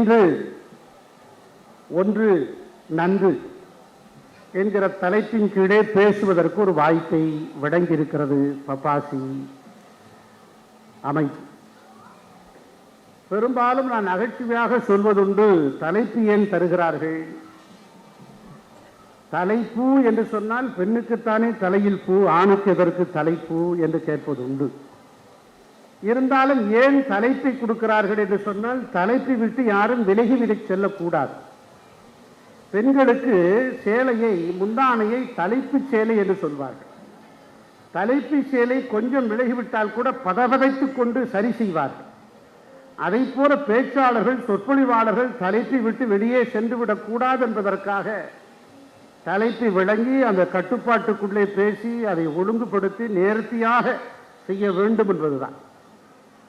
இன்று ஒன்று நன்று என்கிற தலைப்பின் கீழே பேசுவதற்கு ஒரு வாய்ப்பை வழங்கியிருக்கிறது பப்பாசி அமைப்பு. பெரும்பாலும் நான் நகைச்சுவையாக சொல்வதுண்டு, தலைப்பு ஏன் தருகிறார்கள்? தலைப்பூ என்று சொன்னால் பெண்ணுக்குத்தானே தலையில் பூ, ஆணுக்கு எதற்கு தலைப்பூ என்று கேட்பது உண்டு. இருந்தாலும் ஏன் தலைப்பை கொடுக்கிறார்கள் என்று சொன்னால், தலைப்பை விட்டு யாரும் விலகி செல்லக்கூடாது. பெண்களுக்கு சேலையை, முந்தானையை தலைப்பு சேலை என்று சொல்வார்கள். தலைப்பு சேலை கொஞ்சம் விலகிவிட்டால் கூட பதபதைத்துக் கொண்டு சரி செய்வார்கள். அதை போல பேச்சாளர்கள், சொற்பொழிவாளர்கள் தலைப்பை விட்டு வெளியே சென்று விடக்கூடாது என்பதற்காக தலைப்பை விளங்கி அந்த கட்டுப்பாட்டுக்குள்ளே பேசி அதை ஒழுங்குபடுத்தி நேர்த்தியாக செய்ய வேண்டும் என்பதுதான்.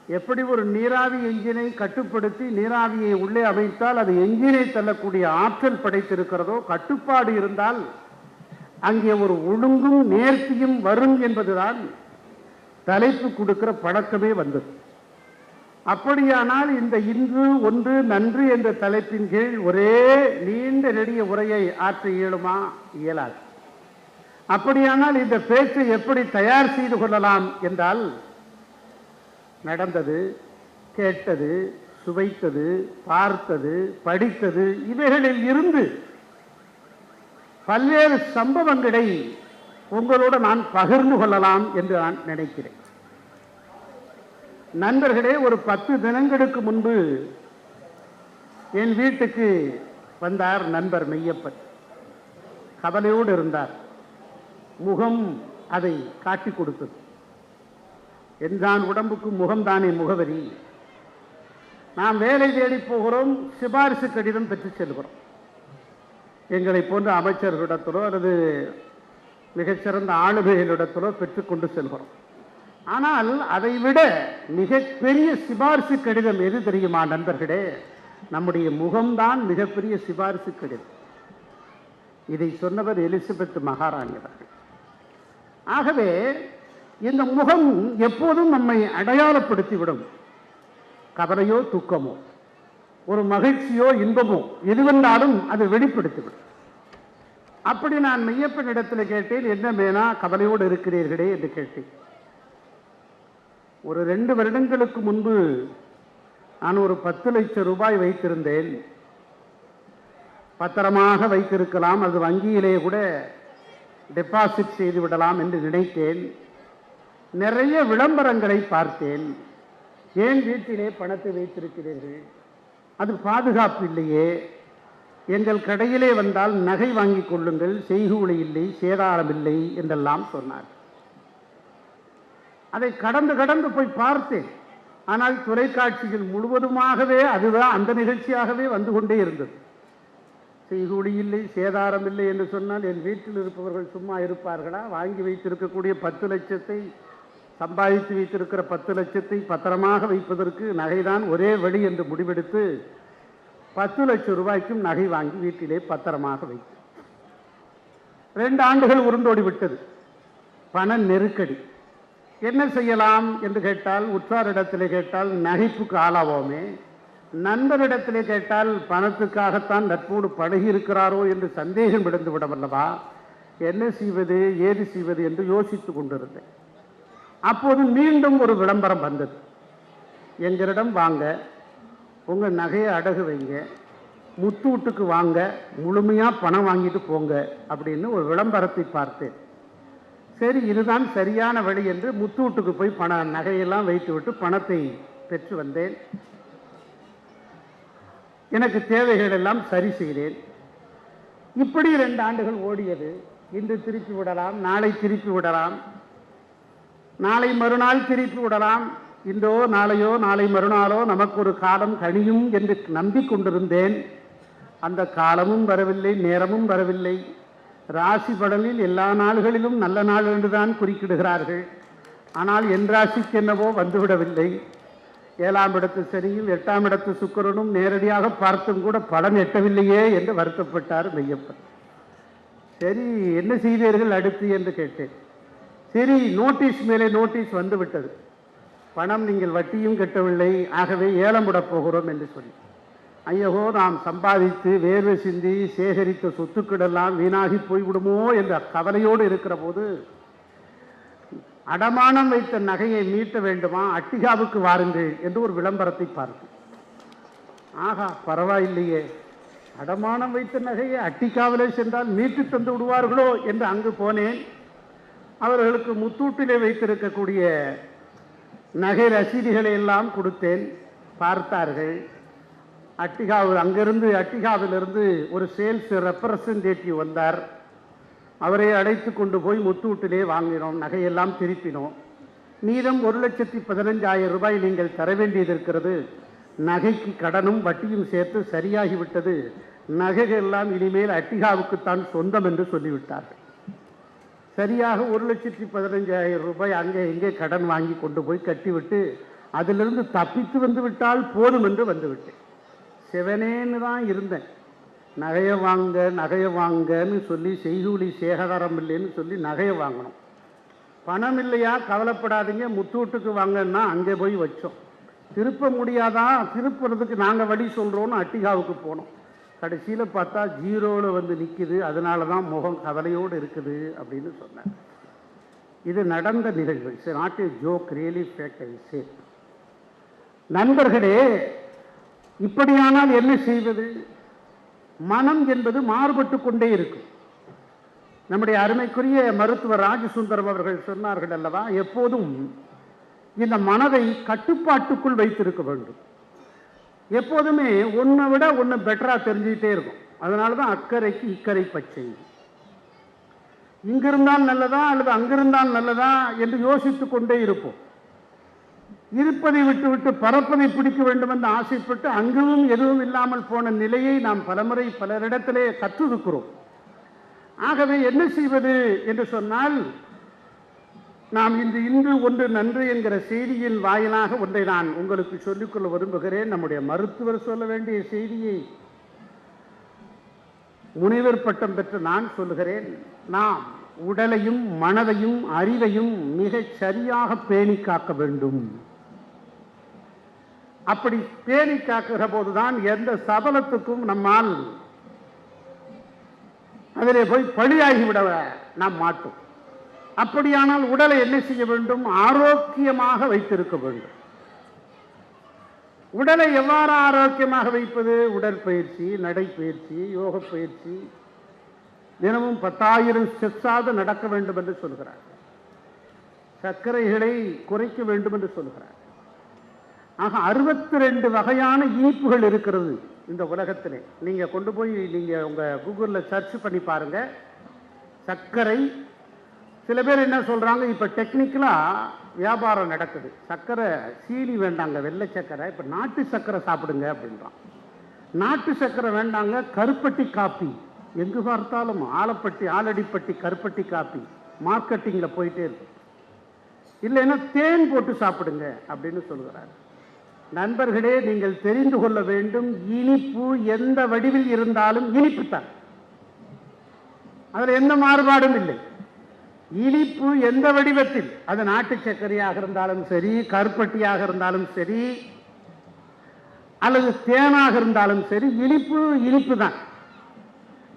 எப்படி ஒரு நீராவி எஞ்சினை கட்டுப்படுத்தி நீராவியை உள்ளே அமைத்தால் அது எஞ்சினை தள்ளக்கூடிய ஆற்றல் படைத்திருக்கிறதோ, கட்டுப்பாடு இருந்தால் அங்கே ஒரு ஒழுங்கும் நேர்த்தியும் வரும் என்பதுதான் தலைப்பு கொடுக்கிற பழக்கமே வந்தது. அப்படியானால் இந்த இன்று ஒன்று நன்று என்ற தலைப்பின் கீழ் ஒரே நீண்ட நெடிய உரையை ஆற்ற இயலுமா? இயலாது. அப்படியானால் இந்த பேச்சை எப்படி தயார் செய்து கொள்ளலாம் என்றால், நடந்தது, கேட்டது, சுவைத்தது, பார்த்தது, படித்தது, இவைகளில் இருந்து பல்வேறு சம்பவங்களை உங்களோடு நான் பகிர்ந்து கொள்ளலாம் என்று நான் நினைக்கிறேன். நண்பர்களே, ஒரு 10 தினங்களுக்கு முன்பு என் வீட்டுக்கு வந்தார் நண்பர் மெய்யப்பன். கவலையோடு இருந்தார். முகம் அதை காட்டி கொடுத்தது. என்றான், உடம்புக்கு முகம்தானே முகவரி. நாம் வேலை தேடி போகிறோம், சிபாரிசு கடிதம் பெற்று செல்கிறோம். எங்களை போன்ற அமைச்சர்களிடத்திலோ அல்லது மிகச்சிறந்த ஆளுமைகளிடத்திலோ பெற்றுக்கொண்டு செல்கிறோம். ஆனால் அதை விட மிகப்பெரிய சிபாரிசு கடிதம் எது தெரியுமா நண்பர்களே? நம்முடைய முகம்தான் மிகப்பெரிய சிபாரிசு கடிதம். இதை சொன்னவர் எலிசபெத் மகாராணி அவர்கள். ஆகவே இந்த முகம் எப்போதும் நம்மை அடையாளப்படுத்திவிடும். கவலையோ துக்கமோ, ஒரு மகிழ்ச்சியோ இன்பமோ எதுவென்றாலும் அது வெளிப்படுத்திவிடும். அப்படி நான் மெய்யப்பனிடத்தில் கேட்டேன், என்ன மேனா கவலையோடு இருக்கிறீர்களே என்று கேட்டேன். ஒரு 2 வருடங்களுக்கு முன்பு நான் ஒரு 10 லட்சம் ரூபாய் வைத்திருந்தேன். பத்திரமாக வைத்திருக்கலாம், அது வங்கியிலே கூட டெபாசிட் செய்து விடலாம் என்று நினைத்தேன். நிறைய விளம்பரங்களை பார்த்தேன். ஏன் வீட்டிலே பணத்தை வைத்திருக்கிறீர்கள்? அது பாதுகாப்பு இல்லையே. எங்கள் கடையிலே வந்தால் நகை வாங்கிக் கொள்ளுங்கள், செய்கூலி இல்லை, சேதாரம் இல்லை என்றெல்லாம் சொன்னார். அதை கடந்து போய் பார்த்தேன். ஆனால் தொலைக்காட்சிகள் முழுவதுமாகவே அதுதான், அந்த நிகழ்ச்சியாகவே வந்து கொண்டே இருந்தது. செய்கூலி இல்லை, சேதாரம் இல்லை என்று சொன்னால் என் வீட்டில் இருப்பவர்கள் சும்மா இருப்பார்களா? வாங்கி வைத்திருக்கக்கூடிய 10 லட்சத்தை, சம்பாதித்து வைத்திருக்கிற 10 லட்சத்தை பத்திரமாக வைப்பதற்கு நகைதான் ஒரே வழி என்று முடிவெடுத்து 10 லட்சம் ரூபாய்க்கும் நகை வாங்கி வீட்டிலே பத்திரமாக வைத்து 2 ஆண்டுகள் உருண்டோடி விட்டது. பண நெருக்கடி. என்ன செய்யலாம் என்று கேட்டால், உற்றாரிடத்திலே கேட்டால் நகைப்புக்கு ஆளாவோமே, நண்பரிடத்திலே கேட்டால் பணத்துக்காகத்தான் நட்போடு பழகி இருக்கிறாரோ என்று சந்தேகம் விடுந்து விடவல்லவா? என்ன செய்வது, ஏது செய்வது என்று யோசித்து கொண்டிருந்தேன். அப்போது மீண்டும் ஒரு விளம்பரம் வந்தது. எங்களிடம் வாங்க, உங்கள் நகையை அடகு வைங்க, முத்தூட்டுக்கு வாங்க, முழுமையாக பணம் வாங்கிட்டு போங்க அப்படின்னு ஒரு விளம்பரத்தை பார்த்தேன். சரி, இதுதான் சரியான வழி என்று முத்தூட்டுக்கு போய் நகையெல்லாம் வைத்துவிட்டு பணத்தை பெற்று வந்தேன். எனக்கு தேவைகள் எல்லாம் சரி செய்தேன். இப்படி 2 ஆண்டுகள் ஓடியது. இன்று திருப்பி விடலாம், நாளை திருப்பி விடலாம், நாளை மறுநாள் திருப்பி விடலாம். இன்றோ நாளையோ நாளை மறுநாளோ நமக்கு ஒரு காலம் கணியும் என்று நம்பிக்கொண்டிருந்தேன். அந்த காலமும் வரவில்லை, நேரமும் வரவில்லை. ராசி படலில் எல்லா நாள்களிலும் நல்ல நாள் என்றுதான் குறுக்கிடுகிறார்கள். ஆனால் என் ராசிக்கு என்னவோ வந்துவிடவில்லை. 7ஆம் இடத்து சனியும் 8ஆம் இடத்து சுக்கிரனும் நேரடியாக பார்த்தும் கூட பலன் எட்டவில்லையே என்று வருத்தப்பட்டார் மெய்யப்பன். சரி, என்ன செய்தீர்கள் அடுத்து என்று கேட்டேன். சரி, நோட்டீஸ் மேலே நோட்டீஸ் வந்துவிட்டது. பணம் நீங்கள் வட்டியும் கட்டவில்லை, ஆகவே ஏலம் விடப் போகிறோம் என்று சொல்லி ஐயகோ நாம் சம்பாதித்து வேர்வை சிந்தி சேகரித்த சொத்துக்களெல்லாம் வீணாகி போய்விடுமோ என்ற கவலையோடு இருக்கிற போது அடமானம் வைத்த நகையை மீட்ட வேண்டுமா, அட்டிகாவுக்கு வாருங்கள் என்று ஒரு விளம்பரத்தை பார்த்தேன். ஆகா, பரவாயில்லையே, அடமானம் வைத்த நகையை அட்டிகாவிலே சென்றால் மீட்டு தந்து விடுவார்களோ என்று அங்கு போனேன். அவர்களுக்கு முத்தூட்டிலே வைத்திருக்கக்கூடிய நகை ரசீதுகளை எல்லாம் கொடுத்தேன். பார்த்தார்கள். அட்டிகாவிலிருந்து ஒரு சேல்ஸ் ரெப்ரசன்டேட்டிவ் வந்தார். அவரை அழைத்து கொண்டு போய் முத்தூட்டிலே வாங்கினோம். நகையெல்லாம் திருப்பினோம். மீதம் 1,15,000 ரூபாய் நீங்கள் தர வேண்டியது இருக்கிறது. நகைக்கு கடனும் வட்டியும் சேர்த்து சரியாகிவிட்டது. நகைகள் எல்லாம் இனிமேல் அட்டிகாவுக்குத்தான் சொந்தம் என்று சொல்லிவிட்டார்கள். சரியாக 1,15,000 ரூபாய் அங்கே இங்கே கடன் வாங்கி கொண்டு போய் கட்டிவிட்டு அதிலிருந்து தப்பித்து வந்து விட்டால் போதும் என்று வந்துவிட்டேன். சிவனேன்னு தான் இருந்தேன். நகையை வாங்கன்னு சொல்லி செய்கூலி சேகரம் இல்லைன்னு சொல்லி நகையை வாங்கணும். பணம் இல்லையா, கவலைப்படாதீங்க, முத்தூட்டுக்கு வாங்கன்னா அங்கே போய் வச்சோம். திருப்ப முடியாதா, திருப்புறதுக்கு நாங்கள் வழி சொல்கிறோன்னு அட்டிகாவுக்கு போனோம். கடைசியில் பார்த்தா ஜீரோவில் வந்து நிற்குது. அதனால தான் முகம் கவலையோடு இருக்குது அப்படின்னு சொன்னார். இது நடந்த நிகழ்வு. It's not a joke, really fact I say. நண்பர்களே, இப்படியானால் என்ன செய்வது? மனம் என்பது மாறுபட்டு கொண்டே இருக்கும். நம்முடைய அருமைக்குரிய மருத்துவர் ராஜசுந்தரம் அவர்கள் சொன்னார்கள் அல்லவா, எப்போதும் இந்த மனதை கட்டுப்பாட்டுக்குள் வைத்திருக்க வேண்டும். எப்போதுமே ஒன்றை விட ஒன்று பெட்டராக தெரிஞ்சுக்கிட்டே இருக்கும். அதனால தான் அக்கறைக்கு இக்கரை பச்சை. இங்கிருந்தால் நல்லதா அல்லது அங்கிருந்தால் நல்லதா என்று யோசித்து கொண்டே இருப்போம். இருப்பதை விட்டுவிட்டு பறப்பதை பிடிக்க வேண்டும் என்று ஆசைப்பட்டு அங்கும் எதுவும் இல்லாமல் போன நிலையை நாம் பலமுறை பலரிடத்திலே கற்றிருக்கிறோம். ஆகவே என்ன செய்வது என்று சொன்னால், நாம் இன்று ஒன்று நன்று என்கிற செய்தியின் வாயிலாக ஒன்றை நான் உங்களுக்கு சொல்லிக்கொள்ள விரும்புகிறேன். நம்முடைய மருத்துவர் சொல்ல வேண்டிய செய்தியை முனைவர் பட்டம் பெற்று நான் சொல்லுகிறேன். நாம் உடலையும் மனதையும் அறிவையும் மிகச் சரியாக பேணி காக்க வேண்டும். அப்படி பேணி காக்குகிற போதுதான் எந்த சபலத்துக்கும் நம்மால் அதிலே போய் பழியாகிவிட நாம் மாட்டோம். அப்படியானால் உடலை என்ன செய்ய வேண்டும்? ஆரோக்கியமாக வைத்திருக்க வேண்டும். உடலை எவ்வாறு ஆரோக்கியமாக வைப்பது? உடற்பயிற்சி, நடைப்பயிற்சி, யோக பயிற்சி, தினமும் 10,000 ஸ்டெப்ஸாவது நடக்க வேண்டும் என்று சொல்கிறார். சர்க்கரைகளை குறைக்க வேண்டும் என்று சொல்கிறார். ஆக 62 வகையான இனிப்புகள் இருக்கிறது இந்த உலகத்திலே. நீங்க கொண்டு போய் நீங்க உங்க கூகுளில் சர்ச் பண்ணி பாருங்க. சர்க்கரை, சில பேர் என்ன சொல்றாங்க, இப்ப டெக்னிக்கலா வியாபாரம் நடக்குது. சர்க்கரை சீனி வேண்டாங்க, வெள்ளை சர்க்கரை, இப்ப நாட்டு சர்க்கரை சாப்பிடுங்க அப்படின்றான். நாட்டு சர்க்கரை வேண்டாங்க, கருப்பட்டி காப்பி. எங்கு பார்த்தாலும் ஆலடிப்பட்டி கருப்பட்டி காப்பி மார்க்கெட்டிங்ல போயிட்டே இருக்கு. இல்லைன்னா தேன் போட்டு சாப்பிடுங்க அப்படின்னு சொல்கிறார். நண்பர்களே, நீங்கள் தெரிந்து கொள்ள வேண்டும், இனிப்பு எந்த வடிவில் இருந்தாலும் இனிப்பு தான். அதில் எந்த மாறுபாடும் இல்லை. இனிப்பு எந்த வடிவத்தில், அது நாட்டு சர்க்கரையாக இருந்தாலும் சரி, கருப்பட்டியாக இருந்தாலும் சரி, அல்லது தேனாக இருந்தாலும் சரி, இனிப்பு தான்.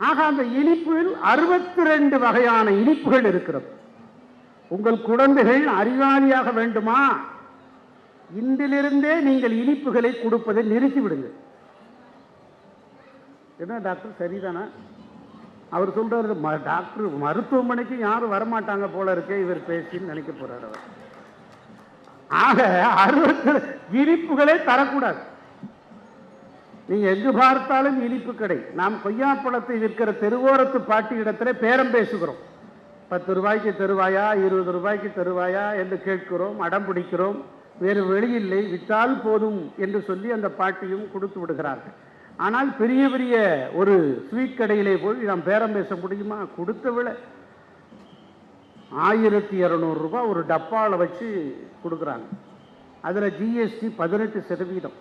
ஆக அந்த இனிப்பில் 62 வகையான இனிப்புகள் இருக்கிறது. உங்கள் குழந்தைகள் அறிவாளியாக வேண்டுமா? இன்றிலிருந்தே நீங்கள் இனிப்புகளை கொடுப்பதை நிறுத்திவிடுங்கள். என்ன டாக்டர், சரிதானா? அவர் சொல்றாரு, டாக்டர் மருத்துவமனைக்கு யாரும் வரமாட்டாங்க போல இருக்கே இவர் பேசின்னு நினைக்க போறாரு அவர். ஆக 60 இனிப்புகளே தரக்கூடாது. நீங்க எங்கு பார்த்தாலும் இனிப்பு கடை. நாம் கொய்யாப்பழத்தை விற்கிற தெருவோரத்து பாட்டி இடத்துல பேரம் பேசுகிறோம். 10 ரூபாய்க்கு தருவாயா, 20 ரூபாய்க்கு தருவாயா என்று கேட்கிறோம், அடம் பிடிக்கிறோம். வேறு வழியில்லை, விற்றால் போதும் என்று சொல்லி அந்த பாட்டியும் கொடுத்து விடுகிறார்கள். ஆனால் பெரிய பெரிய ஒரு ஸ்வீட் கடையிலே போய் நாம் பேரம் பேச முடியுமா? கொடுத்த விலை 1200 ரூபாய் ஒரு டப்பாவில் வச்சு கொடுக்குறாங்க. அதில் ஜிஎஸ்டி 18%.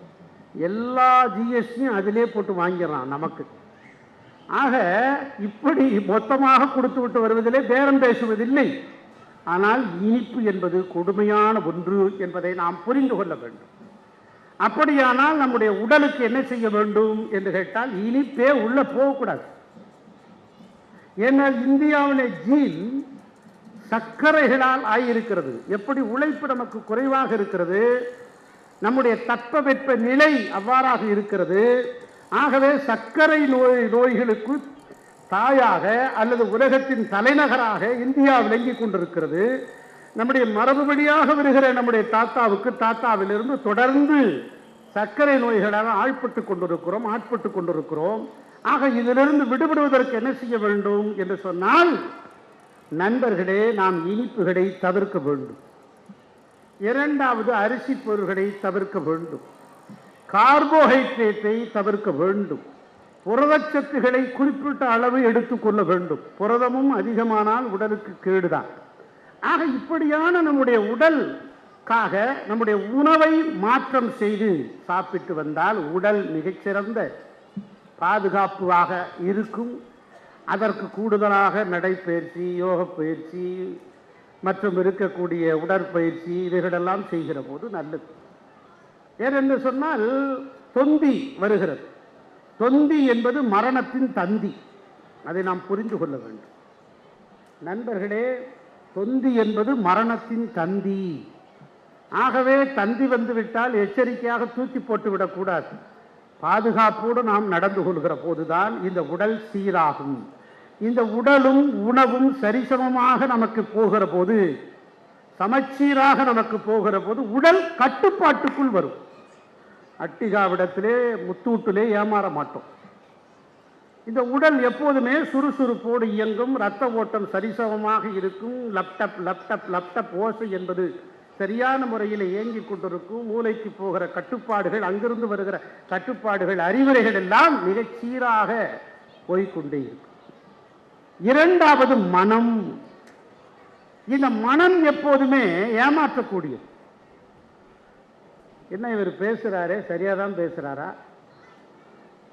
எல்லா ஜிஎஸ்டியும் அதிலே போட்டு வாங்கிடலாம் நமக்கு. ஆக இப்படி மொத்தமாக கொடுத்து விட்டு வருவதிலே பேரம் பேசுவதில்லை. ஆனால் இனிப்பு என்பது கொடுமையான ஒன்று என்பதை நாம் புரிந்து கொள்ள வேண்டும். அப்படியானால் நம்முடைய உடலுக்கு என்ன செய்ய வேண்டும் என்று கேட்டால் இனிப்பே உள்ள போகக்கூடாது. ஏன்னால் இந்தியாவிலே ஜீன் சர்க்கரைகளால் ஆகியிருக்கிறது. எப்படி உழைப்பு நமக்கு குறைவாக இருக்கிறது, நம்முடைய தட்பவெப்ப நிலை அவ்வாறாக இருக்கிறது. ஆகவே சர்க்கரை நோய்களுக்கு தாயாக அல்லது உலகத்தின் தலைநகராக இந்தியா விளங்கி கொண்டிருக்கிறது. நம்முடைய மரபு வழியாக வருகிற நம்முடைய தாத்தாவிலிருந்து தொடர்ந்து சர்க்கரை நோய்களால் ஆட்பட்டு கொண்டிருக்கிறோம். ஆக இதிலிருந்து விடுபடுவதற்கு என்ன செய்ய வேண்டும் என்று சொன்னால், நண்பர்களே, நாம் இனிப்புகளை தவிர்க்க வேண்டும். இரண்டாவது, அரிசி பொருள்களை தவிர்க்க வேண்டும். கார்போஹைட்ரேட்டை தவிர்க்க வேண்டும். புரதச்சத்துக்களை குறிப்பிட்ட அளவு எடுத்துக்கொள்ள வேண்டும். புரதமும் அதிகமானால் உடலுக்கு கேடுதான். ஆக இப்படியான நம்முடைய உடலுக்காக நம்முடைய உணவை மாற்றம் செய்து சாப்பிட்டு வந்தால் உடல் மிகச்சிறந்த பாதுகாப்பாக இருக்கும். அதற்கு கூடுதலாக நடைப்பயிற்சி, யோக பயிற்சி மற்றும் இருக்கக்கூடிய உடற்பயிற்சி இவைகளெல்லாம் செய்கிற போது நல்லது. ஏனென்று சொன்னால் தொந்தி வருகிறது. தொந்தி என்பது மரணத்தின் தந்தி. அதை நாம் புரிந்து கொள்ள வேண்டும். நண்பர்களே, தொந்தி என்பது மரணத்தின் தந்தி. ஆகவே தந்தி வந்துவிட்டால் எச்சரிக்கையாக தூக்கி போட்டு விடக்கூடாது. பாதுகாப்போடு நாம் நடந்து கொள்கிற போதுதான் இந்த உடல் சீராகும். இந்த உடலும் உணவும் சரிசமமாக நமக்கு போகிற போது, சமச்சீராக நமக்கு போகிற போது உடல் கட்டுப்பாட்டுக்குள் வரும். அட்டிகாவிடத்திலே முத்தூட்டிலே ஏமாற மாட்டோம். இந்த உடல் எப்போதுமே சுறுசுறுப்போடு இயங்கும். இரத்த ஓட்டம் சரிசமமாக இருக்கும். லப்டப் ஓசை என்பது சரியான முறையில் இயங்கிக் கொண்டிருக்கும். மூளைக்கு போகிற கட்டுப்பாடுகள், அங்கிருந்து வருகிற கட்டுப்பாடுகள், அறிவுரைகள் எல்லாம் மிகச் சீராக போய்கொண்டே இருக்கும். இரண்டாவது மனம். இந்த மனம் எப்போதுமே ஏமாற்றக்கூடியது. என்ன இவர் பேசுறாரே, சரியாதான் பேசுறாரா,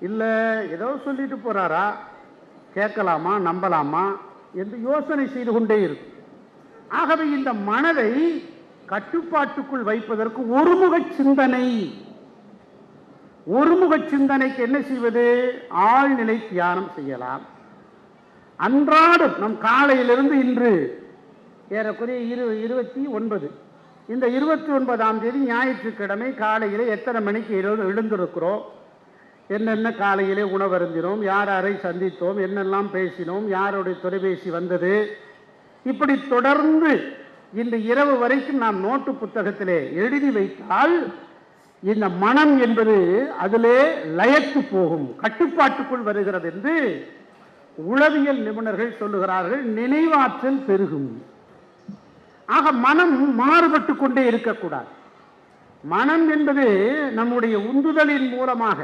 இல்ல ஏதோ சொல்லிட்டு போறாரா, கேட்கலாமா, நம்பலாமா என்று யோசனை செய்து கொண்டே இருக்கும். ஆகவே இந்த மனதை கட்டுப்பாட்டுக்குள் வைப்பதற்கு ஒருமுக சிந்தனைக்கு என்ன செய்வது? ஆழ்நிலை தியானம் செய்யலாம். அன்றாடம் நம் காலையிலிருந்து இன்று ஏறக்குறைய 29, இந்த 29ஆம் தேதி ஞாயிற்றுக்கிழமை காலையிலே எத்தனை மணிக்கு எழுந்திருக்கிறோம், என்னென்ன காலையிலே உணவருந்தினோம், யாரை சந்தித்தோம், என்னெல்லாம் பேசினோம், யாருடைய தொலைபேசி வந்தது, இப்படி தொடர்ந்து இந்த இரவு வரைக்கும் நாம் நோட்டு புத்தகத்திலே எழுதி வைத்தால் இந்த மனம் என்பது அதிலே லயத்து போகும், கட்டுப்பாட்டுக்குள் வருகிறது என்று உளவியல் நிபுணர்கள் சொல்லுகிறார்கள். நினைவாற்றல் பெருகும். ஆக மனம் மாறுபட்டு கொண்டே இருக்கக்கூடாது. மனம் என்பது நம்முடைய உந்துதலின் மூலமாக,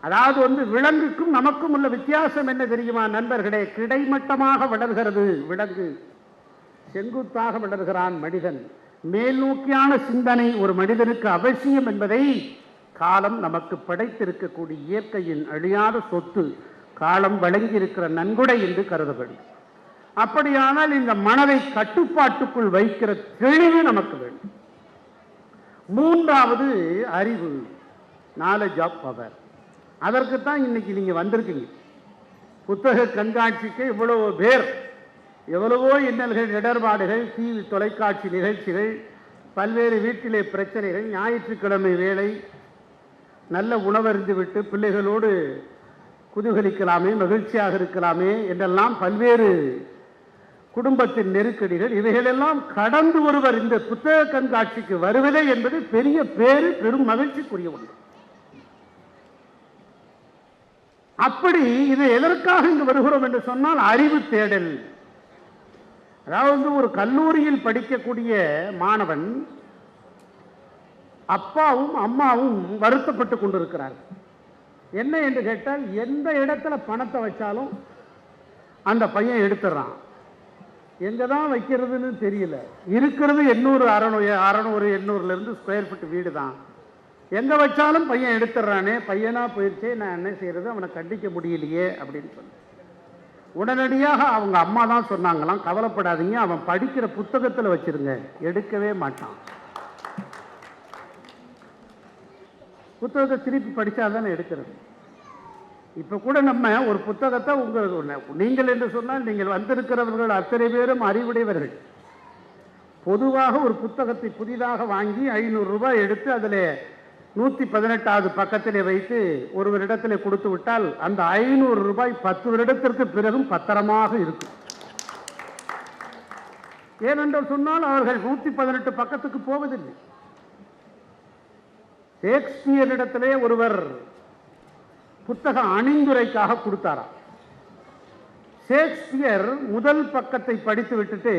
அதாவது விலங்குக்கும் நமக்கும் உள்ள வித்தியாசம் என்ன தெரியுமா நண்பர்களே? கிடைமட்டமாக வளர்கிறது விலங்கு, செங்குத்தாக வளர்கிறான் மனிதன். மேல் நோக்கியான சிந்தனை ஒரு மனிதனுக்கு அவசியம் என்பதை காலம் நமக்கு படைத்திருக்கக்கூடிய இயற்கையின் அழியாத சொத்து, காலம் வழங்கியிருக்கிற நன்கொடை என்று கருத வேண்டும். அப்படியானால் இந்த மனதை கட்டுப்பாட்டுக்குள் வைக்கிற தெளிவு நமக்கு வேண்டும். மூன்றாவது அறிவு, நாலேஜ் ஆஃப் பவர். அதற்குத்தான் இன்னைக்கு நீங்க வந்திருக்கீங்க. புத்தக கண்காட்சிக்கு இவ்வளவு பேர், எவ்வளவோ இன்னல்கள், இடர்பாடுகள், டிவி தொலைக்காட்சி நிகழ்ச்சிகள், பல்வேறு வீட்டிலே பிரச்சனைகள், ஞாயிற்றுக்கிழமை வேலை, நல்ல உணவருந்து விட்டு பிள்ளைகளோடு குதூகலிக்கலாமே, மகிழ்ச்சியாக இருக்கலாமே என்றெல்லாம் பல்வேறு குடும்பத்தின் நெருக்கடிகள், இவைகளெல்லாம் கடந்து ஒருவர் இந்த புத்தக கண்காட்சிக்கு வருவதே என்பது பெரிய பேரு, பெரும் மகிழ்ச்சிக்குரிய ஒன்று. அப்படி இது எதற்காக இங்கு வருகிறோம் என்று சொன்னால் அறிவு தேடல். அதாவது ஒரு கல்லூரியில் படிக்கக்கூடிய மாணவன் அப்பாவும் அம்மாவும் வருத்தப்பட்டு கொண்டிருக்கிறார்கள். என்ன என்று கேட்டால், எந்த இடத்துல பணத்தை வச்சாலும் அந்த பையன் எடுத்துடுறான், எங்க தான் வைக்கிறதுன்னு தெரியல. இருக்கிறது 800 800 ஸ்கொயர் ஃபீட் வீடு தான், எங்க வச்சாலும் பையன் எடுத்துடுறானே, பையனா போயிடுச்சே, நான் என்ன செய்யறது, அவனை கண்டிக்க முடியலையே அப்படின்னு சொல்லி உடனடியாக அவங்க அம்மா தான் சொன்னாங்களாம், கவலைப்படாதீங்க, அவன் படிக்கிற புத்தகத்தில் வச்சிருங்க, எடுக்கவே மாட்டான். புத்தகத்தை திருப்பி படித்தா தானே எடுக்கிறது. இப்போ கூட நம்ம ஒரு புத்தகத்தை நீங்கள் என்று சொன்னால் நீங்கள் வந்திருக்கிறவர்கள் அத்தனை பேரும் அறிவுடையவர்கள். பொதுவாக ஒரு புத்தகத்தை புதிதாக வாங்கி 500 ரூபாய் எடுத்து அதில் 118வது பக்கத்திலே வைத்து ஒருவரிடத்தில் கொடுத்து விட்டால் அந்த 500 ரூபாய் 10 வருடத்திற்கு பிறகும் பத்திரமாக இருக்கும். ஏனென்று சொன்னால் அவர்கள் 118 பக்கத்துக்கு போவதில்லை. ஷேக்ஸ்பியரிடத்திலே ஒருவர் புத்தக அணிந்துரைக்காக கொடுத்தாராம். ஷேக்ஸ்பியர் முதல் பக்கத்தை படித்து விட்டுட்டு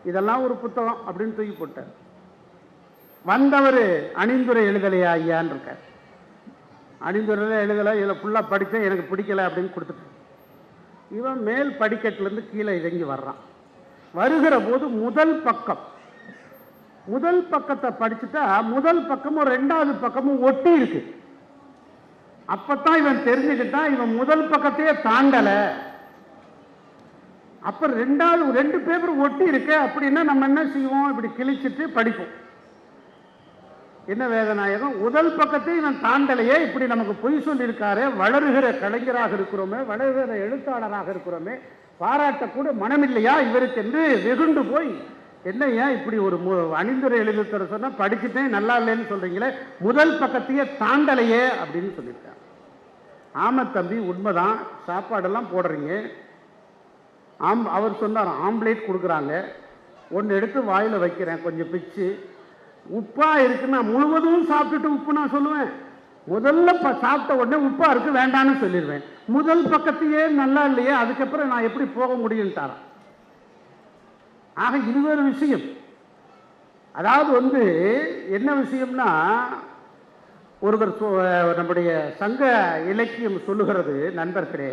இதெல்லாம் ஒரு புத்தகம் அப்படின்னு தூக்கி போட்டார். வந்தவர் அணிந்துரை எழுதலையா ஐயான்னு இருக்கார். அணிந்துரையில் எழுதலை, இதில் ஃபுல்லாக படித்தேன், எனக்கு பிடிக்கலை அப்படின்னு கொடுத்துட்டு இவன் மேல் படிக்கட்டிலேருந்து கீழே இறங்கி வர்றான். வருகிற போது முதல் பக்கத்தை படிச்சுட்டா முதல் பக்கமும் 2வது பக்கமும் ஒட்டி இருக்கு. அப்பத்தான் இவன் தெரிஞ்சுக்கிட்டான் இவன் முதல் பக்கத்தையே தாண்டல. அப்ப 2 பேப்பர் ஒட்டி இருக்கு. அப்படின்னா நம்ம என்ன செய்வோம், இப்படி கிழிச்சிட்டு படிப்போம். என்ன வேதநாயகம், முதல் பக்கத்தை இவன் தாண்டலையே, இப்படி நமக்கு பொய் சொல்லியிருக்காரு. வளருகிற கலைஞராக இருக்கிறோமே, வளருகிற எழுத்தாளராக இருக்கிறோமே, பாராட்டக்கூட மனமில்லையா இவருக்கு என்று வெகுண்டு போய், என்னையா இப்படி ஒரு அணிந்துரை எழுதித்தர சொன்னா படிச்சுட்டேன் நல்லா இல்லைன்னு சொல்றீங்களே, முதல் பக்கத்தையே தாண்டலையே அப்படின்னு சொல்லியிருக்காங்க. ஆமா தம்பி, உண்மைதான், சாப்பாடெல்லாம் போடுறீங்க. அவர் சொன்னார், ஆம்லேட் கொடுக்குறாங்க, ஒன்று எடுத்து வாயில் வைக்கிறேன், கொஞ்சம் பிச்சு உப்பா இருக்குன்னா முழுவதும் சாப்பிட்டுட்டு உப்பு நான் சொல்லுவேன். முதல்ல சாப்பிட்ட உடனே உப்பா இருக்கு வேண்டான்னு சொல்லிடுவேன். முதல் பக்கத்தையே நல்லா இல்லையே, அதுக்கப்புறம் நான் எப்படி போக முடியும்ட்டாரா. ஆக இது ஒரு விஷயம். அதாவது என்ன விஷயம்னா, ஒருவர் நம்முடைய சங்க இலக்கியம் சொல்லுகிறது, நண்பர்களே,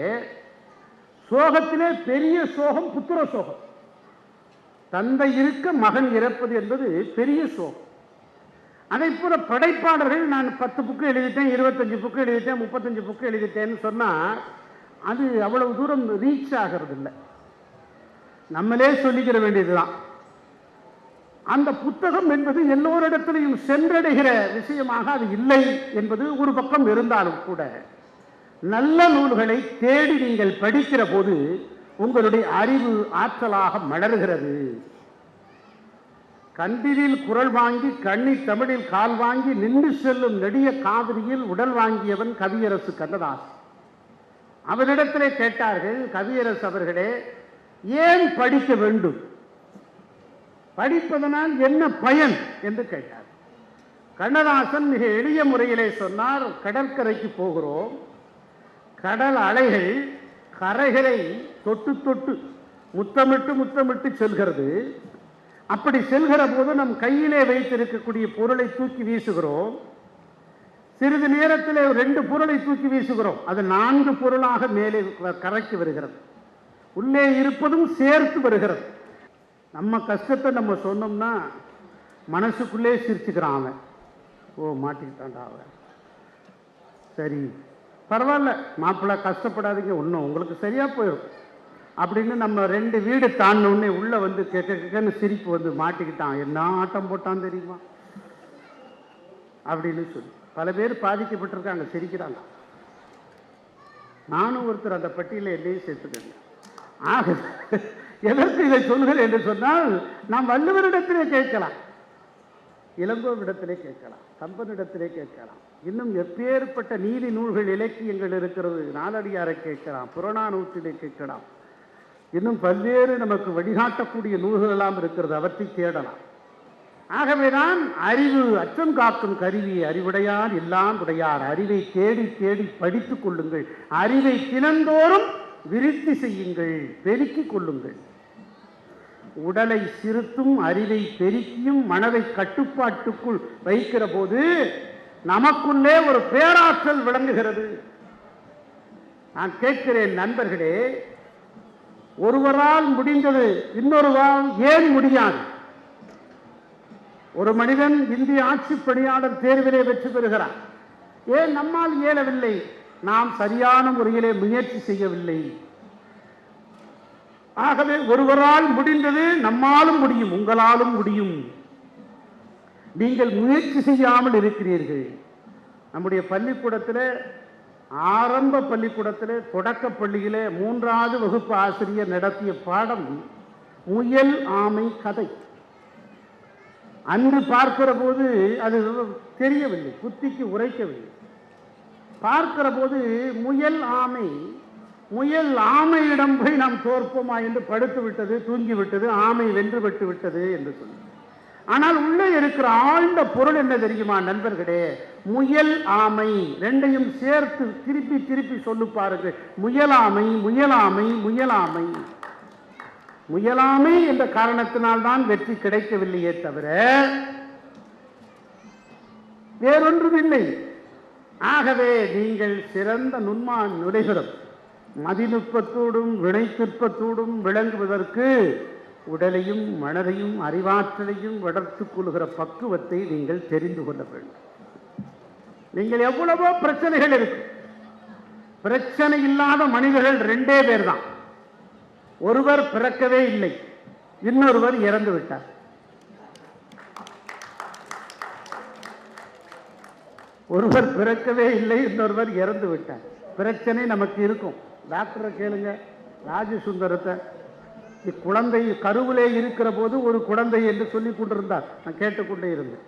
சோகத்திலே பெரிய சோகம் புத்திர சோகம். தந்தை இருக்க மகன் இறப்பது என்பது பெரிய சோகம். அதை போல படைப்பாளர்கள் நான் 10 புக்கு எழுதிட்டேன், 25 புக்கு எழுதிட்டேன், 35 புக்கு எழுதிட்டேன்னு சொன்னால் அது அவ்வளவு தூரம் ரீச் ஆகிறது இல்லை. நம்மளே சொல்லிக்கிற வேண்டியதுதான். அந்த புத்தகம் என்பது எல்லோரிடத்திலையும் சென்றடைகிற விஷயமாக அது இல்லை என்பது ஒரு பக்கம் இருந்தாலும் கூட, நல்ல நூல்களை தேடி நீங்கள் படிக்கிற போது உங்களுடைய அறிவு ஆற்றலாக மலர்கிறது. கண்டிலில் குரல் வாங்கி கண்ணி தமிழில் கால் வாங்கி நின்று செல்லும் நெடிய காவிரியில் உடல் வாங்கியவன் கவியரசு கண்ணதாசன். அவரிடத்திலே கேட்டார்கள், கவியரசு அவர்களே, ஏன் படிக்க வேண்டும், படிப்பதனால் என்ன பயன் என்று கேட்டார். கண்ணதாசன் மிக எளிய முறையிலே சொன்னார், கடற்கரைக்கு போகிறோம், கடல் அலைகள் கரைகளை தொட்டு தொட்டு முத்தமிட்டு செல்கிறது. அப்படி செல்கிற போது நம் கையிலே வைத்திருக்கக்கூடிய பொருளை தூக்கி வீசுகிறோம். சிறிது நேரத்தில் 2 பொருளை தூக்கி வீசுகிறோம், அது 4 பொருளாக மேலே கரைக்கு வருகிறது. உள்ளே இருப்பதும் சேர்த்து வருகிறது. நம்ம கஷ்டத்தை நம்ம சொன்னோம்னா மனசுக்குள்ளே சிரிச்சுக்கிறான் அவன். ஓ மாட்டிக்கிட்டான்டா அவன், சரி பரவாயில்ல மாப்பிள்ளை கஷ்டப்படாதீங்க, ஒன்றும் உங்களுக்கு சரியா போயிடும் அப்படின்னு நம்ம 2 வீடு தாண்டினோடனே உள்ள கேட்கன்னு சிரிப்பு மாட்டிக்கிட்டான், என்ன ஆட்டம் போட்டான் தெரியுமா அப்படின்னு சொல்லி பல பேர் பாதிக்கப்பட்டிருக்காங்க, சிரிக்கிறாங்க. நானும் ஒருத்தர் அந்த பட்டியலில் என்னையும் சேர்த்துக்கங்க. ஆக எதற்கு இதை சொல்கிறேன் என்று சொன்னால், நாம் வள்ளுவரிடத்திலே கேட்கலாம், இளங்கோவிடத்திலே கேட்கலாம், கம்பனிடத்திலே கேட்கலாம், இன்னும் எப்பேற்பட்ட நீதி நூல்கள் இலக்கியங்கள் இருக்கிறது, நாலடியாரை கேட்கலாம், புறநானூற்றிலே கேட்கலாம், இன்னும் பல்வேறு நமக்கு வழிகாட்டக்கூடிய நூல்கள் எல்லாம் இருக்கிறது, அவற்றை தேடலாம். ஆகவேதான் அறிவு அச்சம் காக்கும் கருவி அறிவுடையார் எல்லாம் உடையார், அறிவை தேடி தேடி படித்துக் கொள்ளுங்கள், அறிவை தினந்தோறும் விருத்தி செய்யுங்கள், பெருக்கிக் கொள்ளுங்கள். உடலை சிறுத்தும் அறிவை பெருக்கியும் மனதை கட்டுப்பாட்டுக்குள் வைக்கிற போது நமக்குள்ளே ஒரு பேராற்றல் விளங்குகிறது. நான் கேட்கிறேன் நண்பர்களே, ஒருவரால் முடிந்தது இன்னொருவரால் ஏன் முடியாது? ஒரு மனிதன் இந்திய ஆட்சி பணியாளர் தேர்விலே வெற்றி பெறுகிறார், ஏன் நம்மால் இயலவில்லை? நாம் சரியான முறையிலே முயற்சி செய்யவில்லை. ஆகவே ஒருவரால் முடிந்தது நம்மாலும் முடியும், உங்களாலும் முடியும். நீங்கள் முயற்சி செய்யாமல் இருக்கிறீர்கள். நம்முடைய பள்ளிக்கூடத்தில், ஆரம்ப பள்ளிக்கூடத்தில், தொடக்க பள்ளியிலே 3வது வகுப்பு ஆசிரியர் நடத்திய பாடம் முயல் ஆமை கதை. அன்று பார்க்கிற போது அது தெரியவில்லை, புத்திக்கு உரைக்கவில்லை. பார்க்கிற போது முயல் ஆமையிடம் போய் நாம் தோற்போமா என்று படுத்து விட்டது, தூங்கி விட்டது, ஆமை வென்று விட்டு விட்டது என்று சொல்லி. ஆனால் உள்ளே இருக்கிற ஆழ்ந்த பொருள் என்ன தெரியுமா நண்பர்களே? முயல் ஆமை ரெண்டையும் சேர்த்து திருப்பி திருப்பி சொல்லு பாருங்கள். முயலாமை முயலாமை முயலாமை. முயலாமை என்ற காரணத்தினால்தான் வெற்றி கிடைக்கவில்லையே தவிர வேறொன்றும் இல்லை. ஆகவே நீங்கள் சிறந்த நுண்மான் நுழைகிறோம் மதிநுட்பத்தோடும் வினைத்திற்பத்தோடும் விளங்குவதற்கு உடலையும் மனதையும் அறிவாற்றலையும் வளர்த்துக் கொள்கிற பக்குவத்தை நீங்கள் தெரிந்து கொள்ள வேண்டும். நீங்கள் எவ்வளவோ பிரச்சனைகள் இருக்கு. பிரச்சனை இல்லாத மனிதர்கள் 2 பேர் தான். ஒருவர் பிறக்கவே இல்லை, இன்னொருவர் இறந்து விட்டார். ஒருவர் பிறக்கவே இல்லை, இன்னொருவர் இறந்து விட்டார். பிரச்சனை நமக்கு இருக்கும். டாக்டரை கேளுங்க, ராஜசுந்தரத்தை. குழந்தை கருவிலே இருக்கிற போது ஒரு குழந்தை என்று சொல்லிக் கொண்டிருந்தார். நான் கேட்டுக்கொண்டே இருந்தேன்.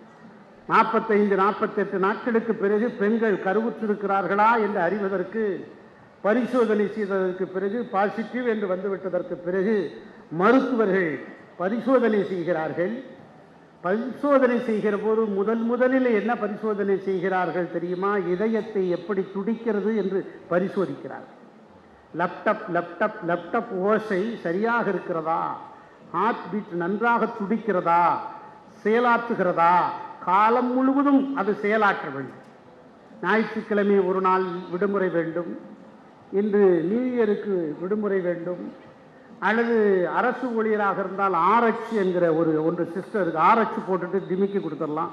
45-48 நாட்களுக்கு பிறகு பெண்கள் கருவுற்றிருக்கிறார்களா என்று அறிவதற்கு பரிசோதனை செய்ததற்கு பிறகு பாசிட்டிவ் என்று வந்துவிட்டதற்கு பிறகு மருத்துவர்கள் பரிசோதனை செய்கிறார்கள். பரிசோதனை செய்கிற போது முதலில் என்ன பரிசோதனை செய்கிறார்கள் தெரியுமா? இதயத்தை எப்படி துடிக்கிறது என்று பரிசோதிக்கிறார்கள். லப்டப் ஓசை சரியாக இருக்கிறதா, ஹார்ட் பீட் நன்றாக துடிக்கிறதா, செயலாற்றுகிறதா, காலம் முழுவதும் அது செயலாற்ற வேண்டும். ஞாயிற்றுக்கிழமை ஒரு நாள் விடுமுறை வேண்டும், இன்று நியூ இயருக்கு விடுமுறை வேண்டும், அல்லது அரசு ஊழியராக இருந்தால் ஆராய்ச்சி என்கிற ஒன்று சிஸ்டருக்கு ஆராய்ச்சி போட்டுட்டு டிமிக்கி கொடுத்துடலாம்.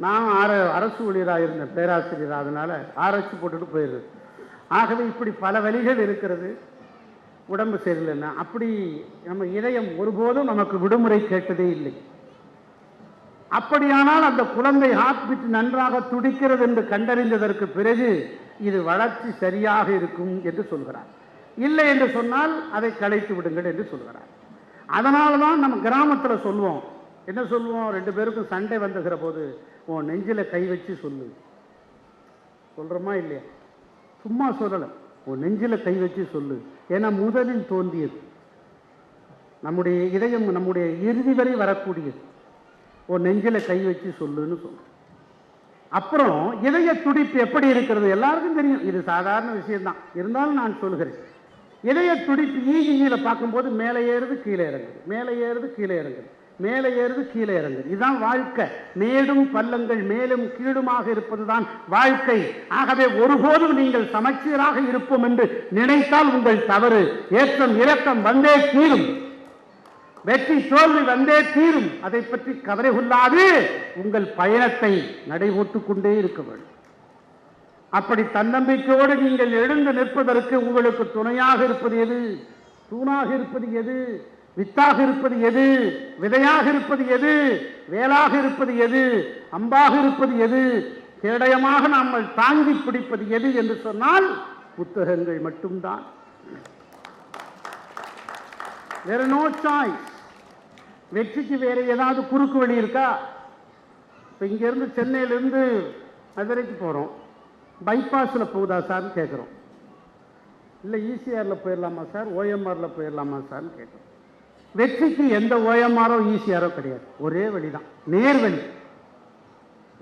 நான் அரசு ஊழியராக இருந்தேன், பேராசிரியர், அதனால ஆராய்ச்சி போட்டுட்டு போயிடுது. ஆகவே இப்படி பல வழிகள் இருக்கிறது. உடம்பு சரியில்லைன்னா அப்படி நம்ம இதயம் ஒருபோதும் நமக்கு விடுமுறை கேட்டதே இல்லை. அப்படியானால் அந்த குழந்தை ஹார்ட் பீட் நன்றாக துடிக்கிறது என்று கண்டறிந்ததற்கு பிறகு இது வளர்ச்சி சரியாக இருக்கும் என்று சொல்கிறார். இல்லை என்று சொன்னால் அதை கலைத்து விடுங்கள் என்று சொல்கிறார். அதனால தான் நம்ம கிராமத்தில் சொல்லுவோம், என்ன சொல்லுவோம்? 2 பேருக்கும் சண்டை வந்துகிற போது உன் நெஞ்சில் கை வச்சு சொல்லு சொல்கிறோமா இல்லையா? சும்மா சொல்லலை, உன் நெஞ்சில் கை வச்சு சொல்லு. ஏன்னா முதலில் தோன்றியது நம்முடைய இதயம், நம்முடைய இறுதி வரை வரக்கூடியது. உன் நெஞ்சில் கை வச்சு சொல்லுன்னு சொல்ல. அப்புறம் இதய துடிப்பு எப்படி இருக்கிறது எல்லாருக்கும் தெரியும், இது சாதாரண விஷயம்தான், இருந்தாலும் நான் சொல்கிறேன். இதய துடிப்பு ஈகியில் பார்க்கும்போது மேலே ஏறுது கீழே இறங்குது, மேலே ஏறுது கீழே இறங்குது, மேலே ஏறுது கீழே இறங்குது. இதுதான் வாழ்க்கை. மேடும் பள்ளங்கள் மேலும் கீழுமாக இருப்பதுதான் வாழ்க்கை. ஆகவே ஒருபோதும் நீங்கள் சமச்சீராக இருப்போம் என்று நினைத்தால் உங்கள் தவறு. ஏற்றம் இறக்கம் வந்தே தீரும், வெற்றி தோல்வி வந்தே தீரும். அதை பற்றி கவலை கொள்ளாது உங்கள் பயணத்தை நடைபோட்டுக் கொண்டே இருக்க வேண்டும். அப்படி தன்னம்பிக்கையோடு நீங்கள் எழுந்து நிற்பதற்கு உங்களுக்கு துணையாக இருப்பது எது? தூணாக இருப்பது எது? வித்தாக இருப்பது எது? விதையாக இருப்பது எது? வேலாக இருப்பது எது? அம்பாக இருப்பது எது? கேடயமாக நாங்கள் தாங்கி பிடிப்பது எது என்று சொன்னால் புத்தகங்கள் மட்டும்தான். வேற நோ சாய்ஸ். வெற்றிக்கு வேற ஏதாவது குறுக்கு வழி இருக்கா? இப்போ இங்கேருந்து சென்னையிலேருந்து மதுரைக்கு போகிறோம், பைபாஸில் போகுதா சார்னு கேட்குறோம். இல்லை ஈசிஆரில் போயிடலாமா சார், ஓஎம்ஆரில் போயிடலாமா சார்னு கேட்குறோம். வெற்றிக்கு எந்த ஓஎம்ஆரோ ஈசிஆரோ கிடையாது, ஒரே வழி தான், நேர்வழி.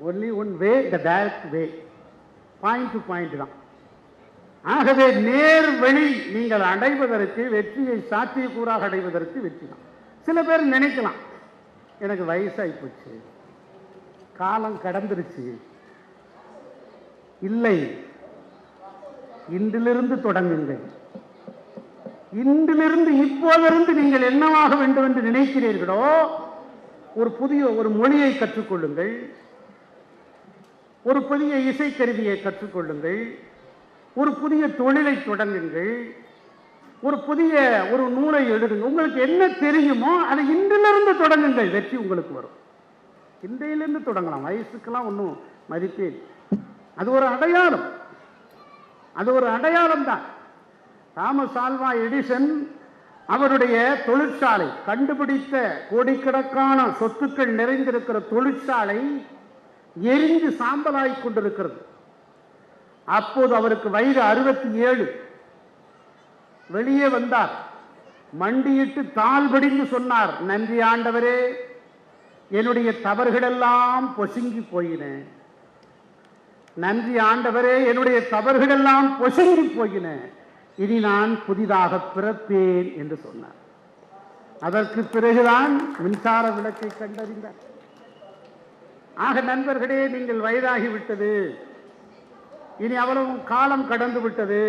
Only one way, the direct way, point to point தான். ஆகவே நேர் வழி நீங்கள் அடைவதற்கு, வெற்றியை சாத்தியக்கூறாக அடைவதற்கு வெற்றி தான். சில பேர் நினைக்கலாம், எனக்கு வயசாகி போச்சு, காலம் கடந்துருச்சு. இல்லை, இன்றிலிருந்து தொடங்குங்கள். இன்றிலிருந்து இப்போதிருந்து நீங்கள் என்னவாக வேண்டும் என்று நினைக்கிறீர்களோ ஒரு புதிய மொழியை கற்றுக்கொள்ளுங்கள், ஒரு புதிய இசைக்கருவியை கற்றுக்கொள்ளுங்கள், ஒரு புதிய தொழிலை தொடங்குங்கள், ஒரு புதிய நூலை எழுதுங்கள். உங்களுக்கு என்ன தெரியுமோ அதை இன்றிலிருந்து தொடங்குங்கள், வெற்றி உங்களுக்கு வரும். இன்றையிலிருந்து தொடங்கலாம், வயசுக்கெல்லாம் ஒன்றும் மதிப்பே இல்லை. அது ஒரு அடையாளம், அது ஒரு அடையாளம் தான். தாமஸ் ஆல்வா எடிசன் அவருடைய தொழிற்சாலை, கண்டுபிடித்த கோடிக்கணக்கான சொத்துக்கள் நிறைந்திருக்கிற தொழிற்சாலை எரிந்து சாம்பலாய் கொண்டிருக்கிறது. அப்போது அவருக்கு வயது 67. வெளியே வந்தார், மண்டியிட்டு தாழ்படிந்து சொன்னார், நன்றி ஆண்டவரே, என்னுடைய தவறுகளெல்லாம் பொசுங்கி போயின. நன்றி ஆண்டவரே, என்னுடைய தவறுகளெல்லாம் பொசுங்கி போயின, இனி நான் புதிதாக பிறப்பேன் என்று சொன்னார். அதற்கு பிறகுதான் மின்சார விளக்கை கண்டறிந்தார். ஆக நண்பர்களே, நீங்கள் வயதாகிவிட்டது, இனி அவ்வளவு காலம் கடந்து விட்டது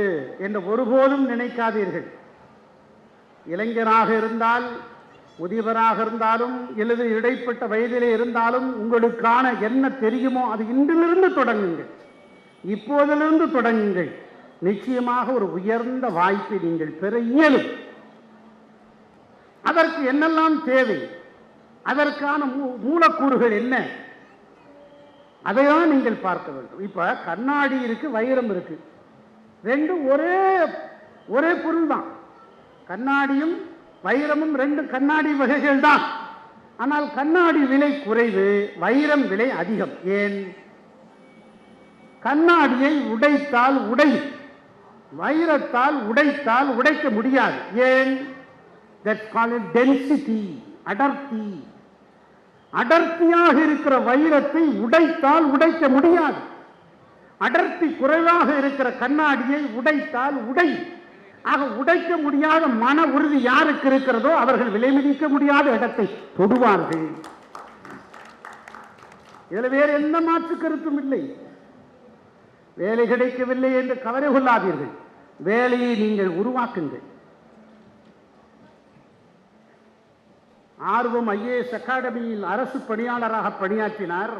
என்று ஒருபோதும் நினைக்காதீர்கள். இளைஞராக இருந்தால், முதியவராக இருந்தாலும், அல்லது இடைப்பட்ட வயதிலே இருந்தாலும், உங்களுக்கான என்ன தெரியுமோ அது இன்றிலிருந்து தொடங்குங்கள், இப்போதிலிருந்து தொடங்குங்கள். நிச்சயமாக ஒரு உயர்ந்த வாய்ப்பை நீங்கள் பெற இயலும். அதற்கு என்னெல்லாம் தேவை, அதற்கான மூலக்கூறுகள் என்ன, அதைதான் நீங்கள் பார்க்க வேண்டும். இப்ப கண்ணாடி இருக்கு, வைரம் இருக்கு, ரெண்டும் ஒரே பொருள் தான். கண்ணாடியும் வைரமும் ரெண்டு கண்ணாடி வகைகள் தான். ஆனால் கண்ணாடி விலை குறைவு, வைரம் விலை அதிகம். ஏன்? கண்ணாடியை உடைத்தால் உடையும், வைரத்தால் உடைத்தால் உடைக்க முடியாது. ஏன்? That's called density, அடர்த்தி. அடர்த்தியாக இருக்கிற வைரத்தை உடைத்தால் உடைக்க முடியாது. அடர்த்தி குறைவாக இருக்கிற கண்ணாடியை உடைத்தால் உடையும். ஆக உடைக்க முடியாத மன உறுதி யாருக்கு இருக்கிறதோ அவர்கள் விலை மதிக்க முடியாத இடத்தை தொடுவார்கள். இதில் வேறு எந்த மாற்று கருத்தும் இல்லை. வேலை கிடைக்கவில்லை என்று கவலை கொள்ளாதீர்கள், வேலையை நீங்கள் உருவாக்குங்கள். ஆர்வம் IAS அகாடமியில் அரசு பணியாளராக பணியாற்றினார்.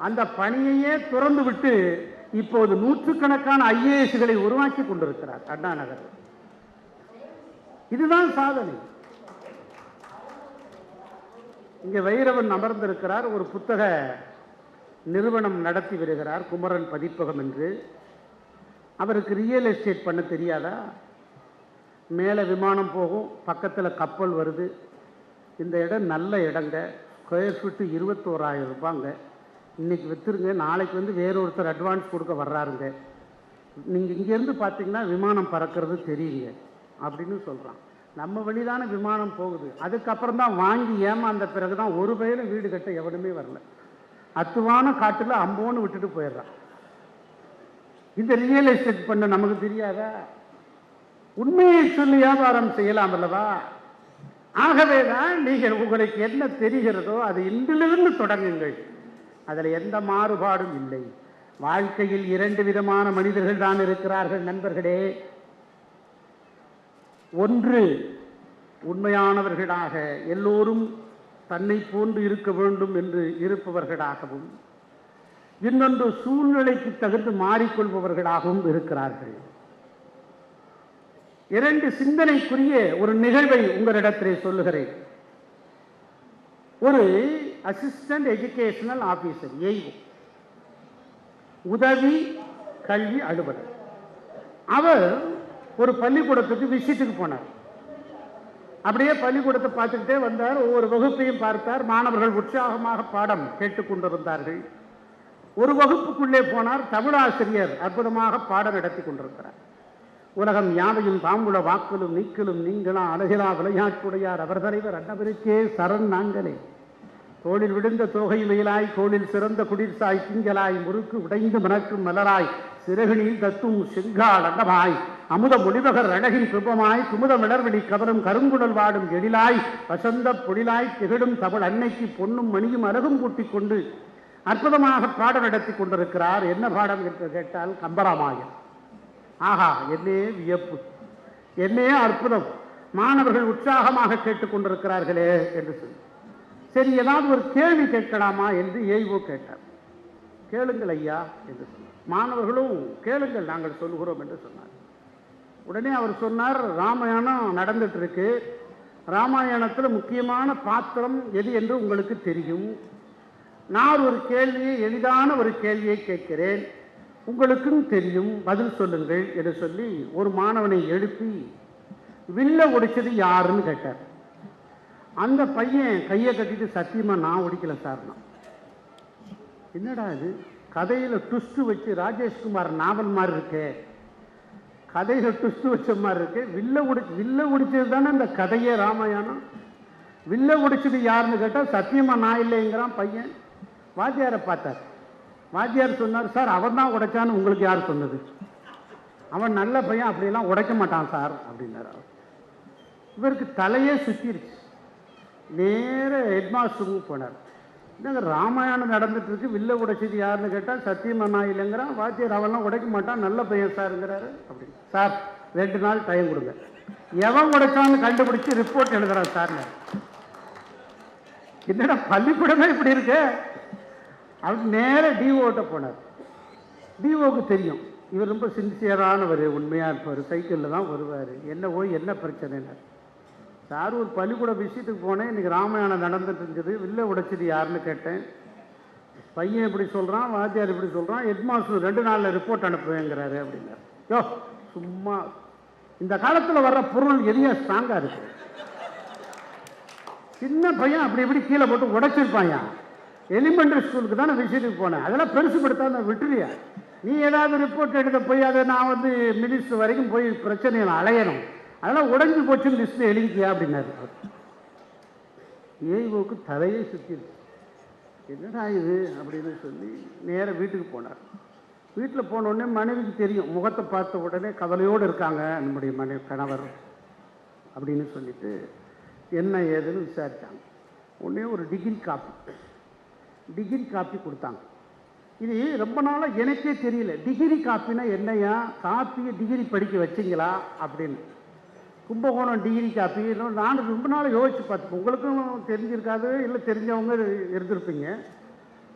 அந்த பணியையே துறந்து விட்டு இப்போது நூற்றுக்கணக்கான IASகளை உருவாக்கி கொண்டிருக்கிறார் அண்ணா நகர். இதுதான் சாதனை. இங்கே வைரவன் அமர்ந்திருக்கிறார், ஒரு புத்தக நிறுவனம் நடத்தி வருகிறார், குமரன் பதிப்பகம் என்று. அவருக்கு ரியல் எஸ்டேட் பண்ண தெரியாதா? மேலே விமானம் போகும், பக்கத்தில் கப்பல் வருது, இந்த இடம் நல்ல இடங்க, ஸ்கொயர் ஃபீட்டு 21,000 ரூபாங்க, இன்னைக்கு விற்றுருங்க, நாளைக்கு வந்து வேறொருத்தர் அட்வான்ஸ் கொடுக்க வர்றாருங்க, நீங்கள் இங்கேருந்து பார்த்தீங்கன்னா விமானம் பறக்கிறது தெரியுங்க அப்படின்னு சொல்கிறான். நம்ம வழிதான விமானம் போகுது, அதுக்கப்புறம் தான் வாங்கி ஏமாந்த பிறகு தான் ஒரு பயிலும் வீடு கட்ட எவனுமே வரல, அத்துவான காட்டில் அம்போன்னு விட்டுட்டு போயிடுறான். இந்த ரியல் எஸ்டேட் பண்ண நமக்கு தெரியாதா? உண்மையை சொல்லி வியாபாரம் செய்யலாம் அல்லவா? ஆகவேதான் நீங்கள் உங்களுக்கு என்ன தெரிகிறதோ அது இன்றிலிருந்து தொடங்குங்கள். அதில் எந்த மாறுபாடும் இல்லை. வாழ்க்கையில் 2 விதமான மனிதர்கள் தான் இருக்கிறார்கள் நண்பர்களே. ஒன்று, உண்மையானவர்களாக எல்லோரும் தன்னை போன்று இருக்க வேண்டும் என்று இருப்பவர்களாகவும், இன்னொன்று சூழ்நிலைக்கு தகுந்து மாறிக்கொள்பவர்களாகவும் இருக்கிறார்கள். 2 சிந்தனைக்குரிய ஒரு நிகழ்வை உங்களிடத்திலே சொல்லுகிறேன். ஒரு அசிஸ்டன்ட் எஜுகேஷனல் ஆபீசர், ஏய்ஓ, உதவி கல்வி அலுவலர், அவர் ஒரு பள்ளிக்கூடத்துக்கு விசிட்டுக்கு போனார். அப்படியே பள்ளிக்கூடத்தை பார்த்துக்கிட்டே வந்தார், ஒவ்வொரு வகுப்பையும் பார்த்தார். மாணவர்கள் உற்சாகமாக பாடம் கேட்டுக்கொண்டிருந்தார்கள். ஒரு வகுப்புக்குள்ளே போனார், தமிழாசிரியர் அற்புதமாக பாடம் நடத்தி கொண்டிருக்கிறார். உலகம் யாவையும் தாம்புல வாக்கலும் நீக்கலும் நீங்களா அழகிலா விளையாட்டுடையார் அவர் தலைவர் அன்னவருக்கே சரண் நாங்களே. தோளில் விழுந்த தோகை மயிலாய், கோளில் சிறந்த குடிர்சாய், திங்களாய், முறுக்கு உடைந்து மணக்கும் மலராய், சிறகுனில் தத்தும் செங்கால் அண்டமாய், அமுத மொழிபகர் அழகின் கிருபமாய், குமுத மிளர்வெளி கவரும் கருங்குடல் வாடும் எழிலாய், வசந்த பொழிலாய் திகழும் தமிழ் அன்னைக்கு பொன்னும் மணியும் அழகும் கூட்டிக் கொண்டு அற்புதமாக பாடம் நடத்தி கொண்டிருக்கிறார். என்ன பாடம் என்று கேட்டால் கம்பராமாயணம். ஆஹா, என்னே வியப்பு, என்னே அற்புதம், மாணவர்கள் உற்சாகமாக கேட்டுக்கொண்டிருக்கிறார்களே என்று சொல்லி, சரி ஏதாவது ஒரு கேள்வி கேட்கலாமா என்று ஏய்வோ கேட்டார். கேளுங்கள் ஐயா என்று சொன்னார். மாணவர்களும் கேளுங்கள், நாங்கள் சொல்லுகிறோம் என்று சொன்னார். உடனே அவர் சொன்னார், ராமாயணம் நடந்துட்டு இருக்கு, ராமாயணத்தில் முக்கியமான பாத்திரம் எது என்று உங்களுக்கு தெரியும். நான் ஒரு கேள்வியை, எளிதான ஒரு கேள்வியை கேட்கிறேன், உங்களுக்கும் தெரியும், பதில் சொல்லுங்கள் என்று சொல்லி ஒரு மாணவனை எழுப்பி வில்ல ஒடிச்சது யாருன்னு கேட்டார். அந்த பையன் கையை கட்டிட்டு சத்தியமா நான் ஒடிக்கல சார்னா. என்னடா இது கதையில ட்விஸ்ட் வச்சு ராஜேஷ்குமார் நாவல் மாதிரி இருக்கு, கதையில ட்விஸ்ட் வச்ச மாதிரி இருக்கு. வில்ல ஒடிச்சது தானே இந்த கதையே ராமாயணம். வில்ல ஒடிச்சது யாருன்னு கேட்டா சத்தியமா நான் இல்லைங்கிறான் பையன். வாத்தியாரை பார்த்தார். வாத்தியார் சொன்னார், சார் அவன் தான் உடைச்சான்னு உங்களுக்கு யார் சொன்னது? அவன் நல்ல பையன், அப்படியெல்லாம் உடைக்க மாட்டான் சார் அப்படின்னார். இவருக்கு தலையே சுத்திருச்சு. நேர ஹெட்மாஸ்டருக்கு போனார். என்னங்க ராமாயணம் நடந்துட்டு இருக்கு, வில்ல உடைச்சது யாருன்னு கேட்டால் சத்தியமா நான் இல்லைங்கிறான். வாத்தியார் அவெல்லாம் உடைக்க மாட்டான், நல்ல பையன் சார்ங்கிறாரு. அப்படி சார் 2 நாள் டைம் கொடுங்க, எவன் உடைச்சான்னு கண்டுபிடிச்சு ரிப்போர்ட் எழுதுறான் சார். என்னடா பள்ளிக்கூடமே இப்படி இருக்கு. அவர் நேர டிஓட்ட போனார். டிஓக்கு தெரியும் இவர் ரொம்ப சின்சியரானவர், உண்மையாக இருப்பார், சைக்கிளில் தான் வருவார். என்ன பிரச்சனைன்னு சார் ஒரு பள்ளிக்கூட விஷயத்துக்கு போனேன், இன்றைக்கி ராமாயணம் நடந்துட்டு இருந்தது, வில்ல உடைச்சது யாருன்னு கேட்டேன். பையன் இப்படி சொல்கிறான், வாத்தியார் இப்படி சொல்கிறான், ஹெட்மாஸ்டர் 2 நாளில் ரிப்போர்ட் அனுப்புவேங்கிறாரு அப்படின்னாரு. யோ சும்மா இந்த காலத்தில் வர்ற பொருள் எதையா ஸ்ட்ராங்காக இருக்கு. சின்ன பையன் அப்படி இப்படி கீழே போட்டு உடைச்சிருப்பாயா. எலிமெண்டரி ஸ்கூலுக்கு தான் நான் விஷயத்துக்கு போனேன், அதெல்லாம் பெருசுப்படுத்தாத விட்டுறியா. நீ ஏதாவது ரிப்போர்ட் எடுக்க போய் அதை நான் வந்து மினிஸ்டர் வரைக்கும் போய் பிரச்சனையை அலையணும், அதெல்லாம் உடைஞ்சு போச்சுன்னு லிஸ்ட்டில் எழுதிக்கியா அப்படின்னாரு. ஏய்வுக்கு தலையே சுற்றிடுச்சு. என்னடா இது அப்படின்னு சொல்லி நேராக வீட்டுக்கு போனார். வீட்டில் போனோடனே மனைவிக்கு தெரியும், முகத்தை பார்த்த உடனே கவலையோடு இருக்காங்க நம்முடைய கணவர் அப்படின்னு சொல்லிட்டு என்ன ஏதுன்னு விசாரித்தாங்க. உடனே ஒரு டிகிரி காப்பி கொடுத்தாங்க. இது ரொம்ப நாளாக எனக்கே தெரியல, டிகிரி காப்பினா என்னையா, காப்பியை டிகிரி படிக்க வச்சிங்களா அப்படின்னு. கும்பகோணம் டிகிரி காப்பி நான் ரொம்ப நாள் யோசிச்சு பார்த்தேன். உங்களுக்கும் தெரிஞ்சிருக்காது, இல்லை தெரிஞ்சவங்க இருந்திருப்பீங்க.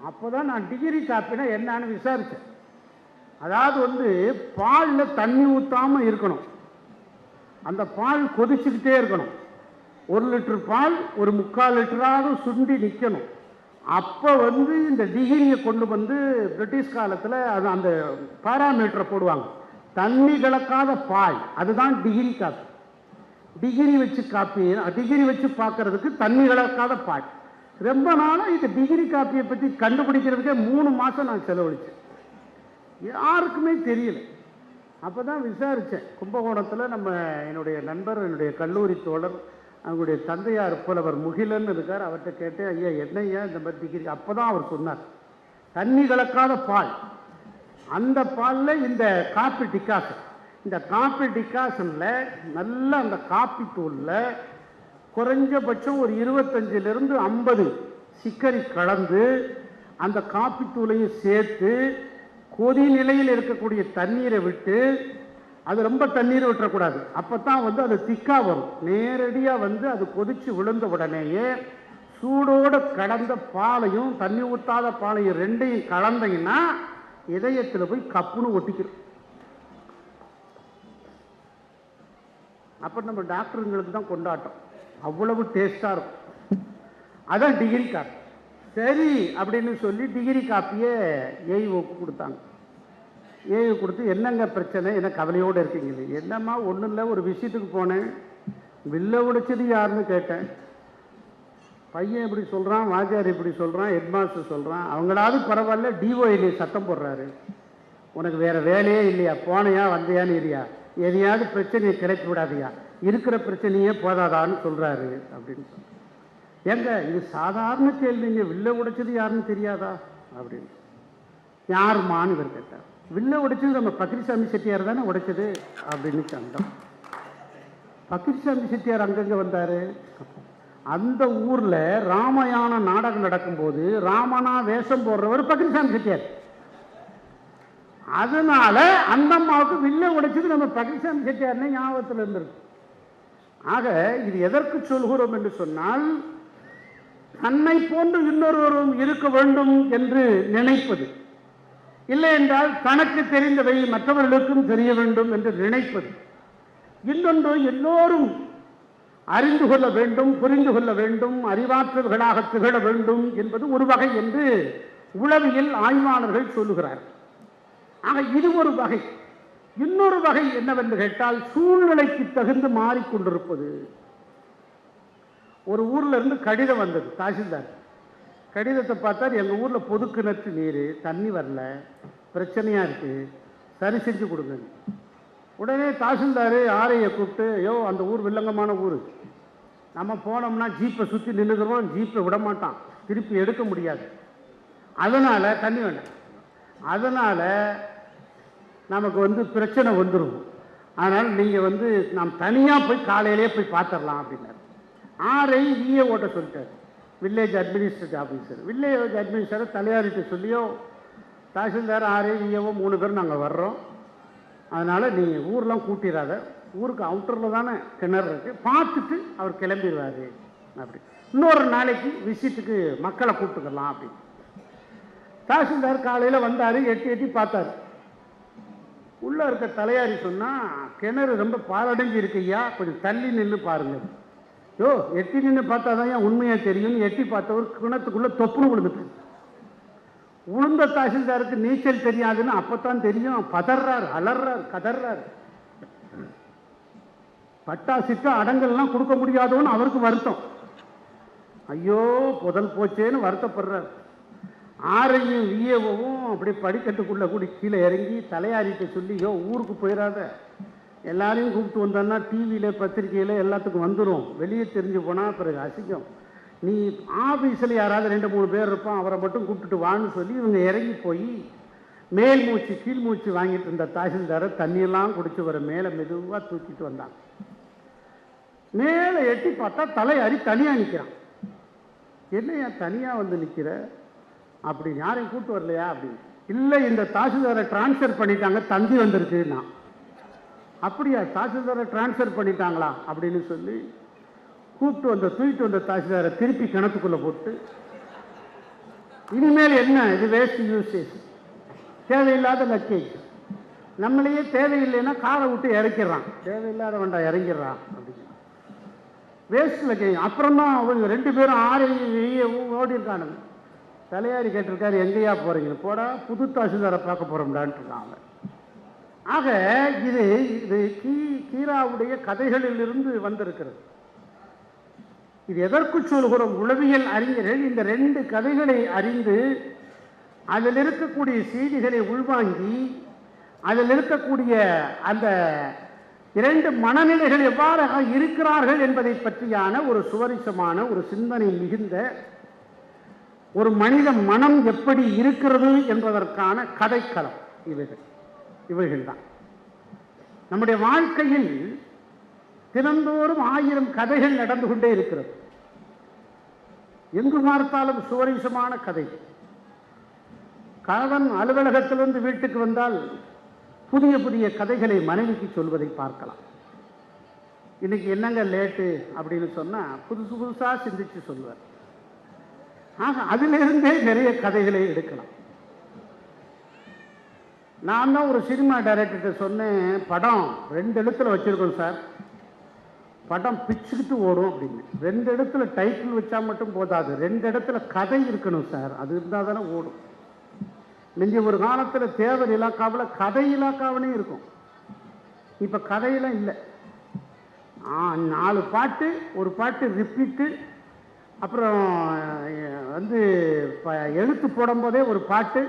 அப்போ தான் நான் டிகிரி காப்பினா என்னான்னு விசாரித்தேன். அதாவது வந்து பாலில் தண்ணி ஊற்றாமல் இருக்கணும், அந்த பால் கொதிச்சுக்கிட்டே இருக்கணும். 1 லிட்டர் பால் ஒரு 3/4 லிட்டராவது சுண்டி நிற்கணும். அப்போ வந்து இந்த டிகிரியை கொண்டு வந்து பிரிட்டிஷ் காலத்தில் அது அந்த பாராமீட்டரை போடுவாங்க. தண்ணி கலக்காத பால், அதுதான் டிகிரி காப்பி. டிகிரி வச்சு பார்க்கறதுக்கு தண்ணி கலக்காத பால். ரொம்ப நாளாக இந்த டிகிரி காப்பியை பற்றி கண்டுபிடிக்கிறதுக்கே 3 மாதம் நான் செலவழித்தேன், யாருக்குமே தெரியல. அப்போ தான் விசாரித்தேன். கும்பகோணத்தில் என்னுடைய நண்பர், என்னுடைய கல்லூரி தோழர், அவங்களுடைய தந்தையார் புலவர் முகிலன் இருக்கார். அவர்கிட்ட கேட்டேன், ஐயா என்னையா இந்த மாதிரி டிகிரி? அப்போ தான் அவர் சொன்னார், தண்ணி கலக்காத பால், அந்த பாலில் இந்த காப்பி டிகாசன், இந்த காப்பி டிகாசனில் நல்லா அந்த காப்பி தூளில் குறைஞ்சபட்சம் ஒரு 25லிருந்து 50 சிக்கரி கலந்து அந்த காப்பி தூளையும் சேர்த்து கொதி நிலையில் இருக்கக்கூடிய தண்ணீரை விட்டு, அது ரொம்ப தண்ணீர் விட்டுறக்கூடாது, அப்போ தான் வந்து அது திக்காக வரும். நேரடியாக வந்து அது கொதித்து விழுந்த உடனேயே சூடோடு கலந்த பாலையும் தண்ணி ஊற்றாத பாலையும் 2ஐயும் கலந்தீங்கன்னா இதயத்தில் போய் கப்புன்னு ஒட்டிக்கிறோம். அப்போ நம்ம டாக்டருங்களுக்கு தான் கொண்டாட்டம், அவ்வளவு டேஸ்டாக இருக்கும். அதான் டிகிரி காப்பி. சரி அப்படின்னு சொல்லி டிகிரி காப்பியை ஏய்வுக்கு கொடுத்தாங்க. ஏய்வு கொடுத்து என்னங்க பிரச்சனை, என்ன கவலையோடு இருக்கீங்களே? என்னம்மா ஒன்றும் இல்லை, ஒரு விஷயத்துக்கு போனேன், வில்ல உடைச்சது யாருன்னு கேட்டேன். பையன் இப்படி சொல்கிறான், வாத்தியார் இப்படி சொல்கிறான், ஹெட்மாஸ்டர் சொல்கிறான். அவங்களாவது பரவாயில்ல, டிஓ சத்தம் போடுறாரு, உனக்கு வேறு வேலையே இல்லையா, போனையா வந்தையான்னு இல்லையா, எதையாவது பிரச்சனையை கிளப்பி விடாதியா, இருக்கிற பிரச்சனையே போதாதான்னு சொல்கிறாரு அப்படின்னு சொன்னார். ஏங்க இது சாதாரண கேள்விங்க, வில்ல உடைச்சது யாருன்னு தெரியாதா அப்படின்னு. யாருமான்னு இவர் கேட்டார். வில்ல உடைச்சது நம்ம பக்கிரிசாமி செட்டியார் தானே உடைச்சது அப்படின்னு சண்டம். பக்கிரிசாமி செட்டியார் அங்கங்கே வந்தார். அந்த ஊரில் ராமாயண நாடகம் நடக்கும்போது ராமனா வேஷம் போடுறவர் பக்கிரிசாமி செட்டியார். அதனால அந்த அம்மாவுக்கு வில்ல உடைச்சது நம்ம பக்கிரிசாமி செட்டியார்னே ஞாபகத்தில் இருந்திருக்கு. ஆக இது எதற்கு சொல்கிறோம் என்று சொன்னால், தன்னை போன்று இன்னொருவரும் இருக்க வேண்டும் என்று நினைப்பது, இல்லை என்றால் தனக்கு தெரிந்தவை மற்றவர்களுக்கும் தெரிய வேண்டும் என்று நினைப்பது. இன்னொன்று, எல்லோரும் அறிந்து கொள்ள வேண்டும், புரிந்து கொள்ள வேண்டும், அறிவாற்றல்களாக திகழ வேண்டும் என்பது ஒரு வகை என்று உளவியல் ஆய்வாளர்கள் சொல்லுகிறார். ஆக இது ஒரு வகை. இன்னொரு வகை என்னவென்று கேட்டால் சூழ்நிலைக்கு தகுந்து மாறிக்கொண்டிருப்பது. ஒரு ஊர்ல இருந்து கடிதம் வந்தது தாசில்தார். கடிதத்தை பார்த்தார், எங்கள் ஊரில் பொது கிணற்று நீர் தண்ணி வரல, பிரச்சனையாக இருக்குது, சரி செஞ்சு கொடுங்க. உடனே தாசில்தார் ஆரையை கூப்பிட்டு, ஐயோ அந்த ஊர் வில்லங்கமான ஊர், நம்ம போனோம்னா ஜீப்பை சுற்றி நின்றுக்கிறோம், ஜீப்பை விட மாட்டான், திருப்பி எடுக்க முடியாது, அதனால் தண்ணி வேண்டாம், அதனால் நமக்கு பிரச்சனை வந்துடும், அதனால் நீங்கள் நாம் தனியாக போய் காலையிலே போய் பார்த்துடலாம் அப்படின்னாரு. ஆரை விஏ ஓட்ட சொல்லிட்டார், village administrative officer. Village administrator தலையாரிட்ட சொல்லியோ, தாசில்தார் ஆரே விஏஓ 3 பேர் நாங்கள் வர்றோம், அதனால் நீங்கள் ஊரெலாம் கூட்டிடாத, ஊருக்கு அவுட்டரில் தானே கிணறு இருக்குது, பார்த்துட்டு அவர் கிளம்பிடுவார் அப்படி, இன்னொரு நாளைக்கு விசிட்டுக்கு மக்களை கூப்பிட்டுக்கலாம் அப்படின்னு. தாசில்தார் காலையில் வந்தார், எட்டி பார்த்தார். உள்ளே இருக்க தலையாரி சொன்னால், கிணறு ரொம்ப பாலடைஞ்சு இருக்கையா, கொஞ்சம் தள்ளி நின்று பாருங்கள். யோ எட்டி நின்று பார்த்தா தான் உண்மையாக தெரியும். எட்டி பார்த்தவர் கிணத்துக்குள்ளே தொப்புன்னு விழுந்துட்டு, உளுந்த தாசில்தாருக்கு நீச்சல் தெரியாதுன்னு அப்பத்தான் தெரியும். பதறார், அலறார், கதறார். பட்டாசிட்டு அடங்கல்லாம் கொடுக்க முடியாதோன்னு அவருக்கு வருத்தம். ஐயோ புதல் போச்சேன்னு வருத்தப்படுறார். ஆரையும் விஏவும் அப்படி படிக்கட்டுக்குள்ளே கூடி கீழே இறங்கி தலையாரிட்ட சொல்லி, யோ ஊருக்கு போயிடாத, எல்லாரையும் கூப்பிட்டு வந்தோன்னா டிவியில் பத்திரிகையில் எல்லாத்துக்கும் வந்துடும், வெளியே தெரிஞ்சு போனால் பிறகு அசிங்கம், நீ ஆஃபீஸில் யாராவது 2-3 பேர் இருப்பான், அவரை மட்டும் கூப்பிட்டுட்டு வான்னு சொல்லி இவங்க இறங்கி போய் மேல் மூச்சு கீழ் மூச்சு வாங்கிட்டு இருந்த தாசில்தாரை தண்ணியெல்லாம் குடிச்சு வர மேலே மெதுவாக தூக்கிட்டு வந்தாங்க. மேலே எட்டி பார்த்தா தலையாரி தனியாக நிற்கிறான். என்னையா தனியாக நிற்கிற அப்படின்னு, யாரையும் கூப்பிட்டு வரலையா அப்படின்னு. இல்லை, இந்த தாசில்தாரை டிரான்ஸ்ஃபர் பண்ணிட்டாங்க, தந்தி வந்திருக்குன்னா. அப்படியா, தாசில்தாரை டிரான்ஸ்ஃபர் பண்ணிட்டாங்களா அப்படின்னு சொல்லி கூப்பிட்டு தூக்கிட்டு வந்த தாசில்தாரை திருப்பி கிணத்துக்குள்ளே போட்டு, இனிமேல் என்ன இது வேஸ்ட் யூசேஜ், தேவையில்லாத லக்கேஜ், நம்மளையே தேவையில்லைன்னா காரை விட்டு இறக்கிடுறான், தேவையில்லாத வேண்டாம் இறங்கிடுறான் அப்படின்னு, வேஸ்ட் லக்கேஜ். அப்புறம் தான் அவங்க 2 பேரும் ஓடி இருக்கானுங்க. தலையாரி கேட்டிருக்காரு, எங்கேயா போகிறீங்க, போடா புது தாசில்தாரை பார்க்க போகிறோம்டான்ட்டு இருக்காங்க. ஆக இது இது கீராவுடைய கதைகளிலிருந்து வந்திருக்கிறது. இது எதற்கு சொல்கிறோம், உளவியல் அறிஞர்கள் இந்த 2 கதைகளை அறிந்து அதில் இருக்கக்கூடிய செய்திகளை உள்வாங்கி அதில் இருக்கக்கூடிய அந்த 2 மனநிலைகள் எவ்வாறு இருக்கிறார்கள் என்பதை பற்றியான ஒரு சுவரிசமான ஒரு சிந்தனை மிகுந்த ஒரு மனித மனம் எப்படி இருக்கிறது என்பதற்கான கதைக்களம் இவைகள்தான். நம்முடைய வாழ்க்கையில் தினந்தோறும் 1000 கதைகள் நடந்து கொண்டே இருக்கிறது. எங்கு பார்த்தாலும் சுவரிசமான கதை. கணவன் அலுவலகத்திலிருந்து வீட்டுக்கு வந்தால் புதிய புதிய கதைகளை மனைவிக்கு சொல்வதை பார்க்கலாம். இன்னைக்கு என்னங்க லேட்டு அப்படின்னு சொன்னா புதுசா சிந்திச்சு சொல்வார். ஆக அதிலிருந்தே நிறைய கதைகளை எடுக்கலாம். நான் தான் ஒரு சினிமா டைரக்டர்கிட்ட சொன்னேன், படம் 2 எழுத்துல வச்சிருக்கோம் சார், படம் பிச்சுக்கிட்டு ஓடும் அப்படின்னு. 2 இடத்துல டைட்டில் வச்சா மட்டும் போதாது, 2 இடத்துல கதை இருக்கணும் சார், அது இருந்தால் தானே ஓடும். முந்தைய ஒரு காலத்தில் தேவர் இலாக்காவில் கதை இலாக்காவினே இருக்கும், இப்போ கதையெல்லாம் இல்லை. 4 பாட்டு, ஒரு பாட்டு ரிப்பீட்டு, அப்புறம் எழுத்து போடும்போதே ஒரு பாட்டு,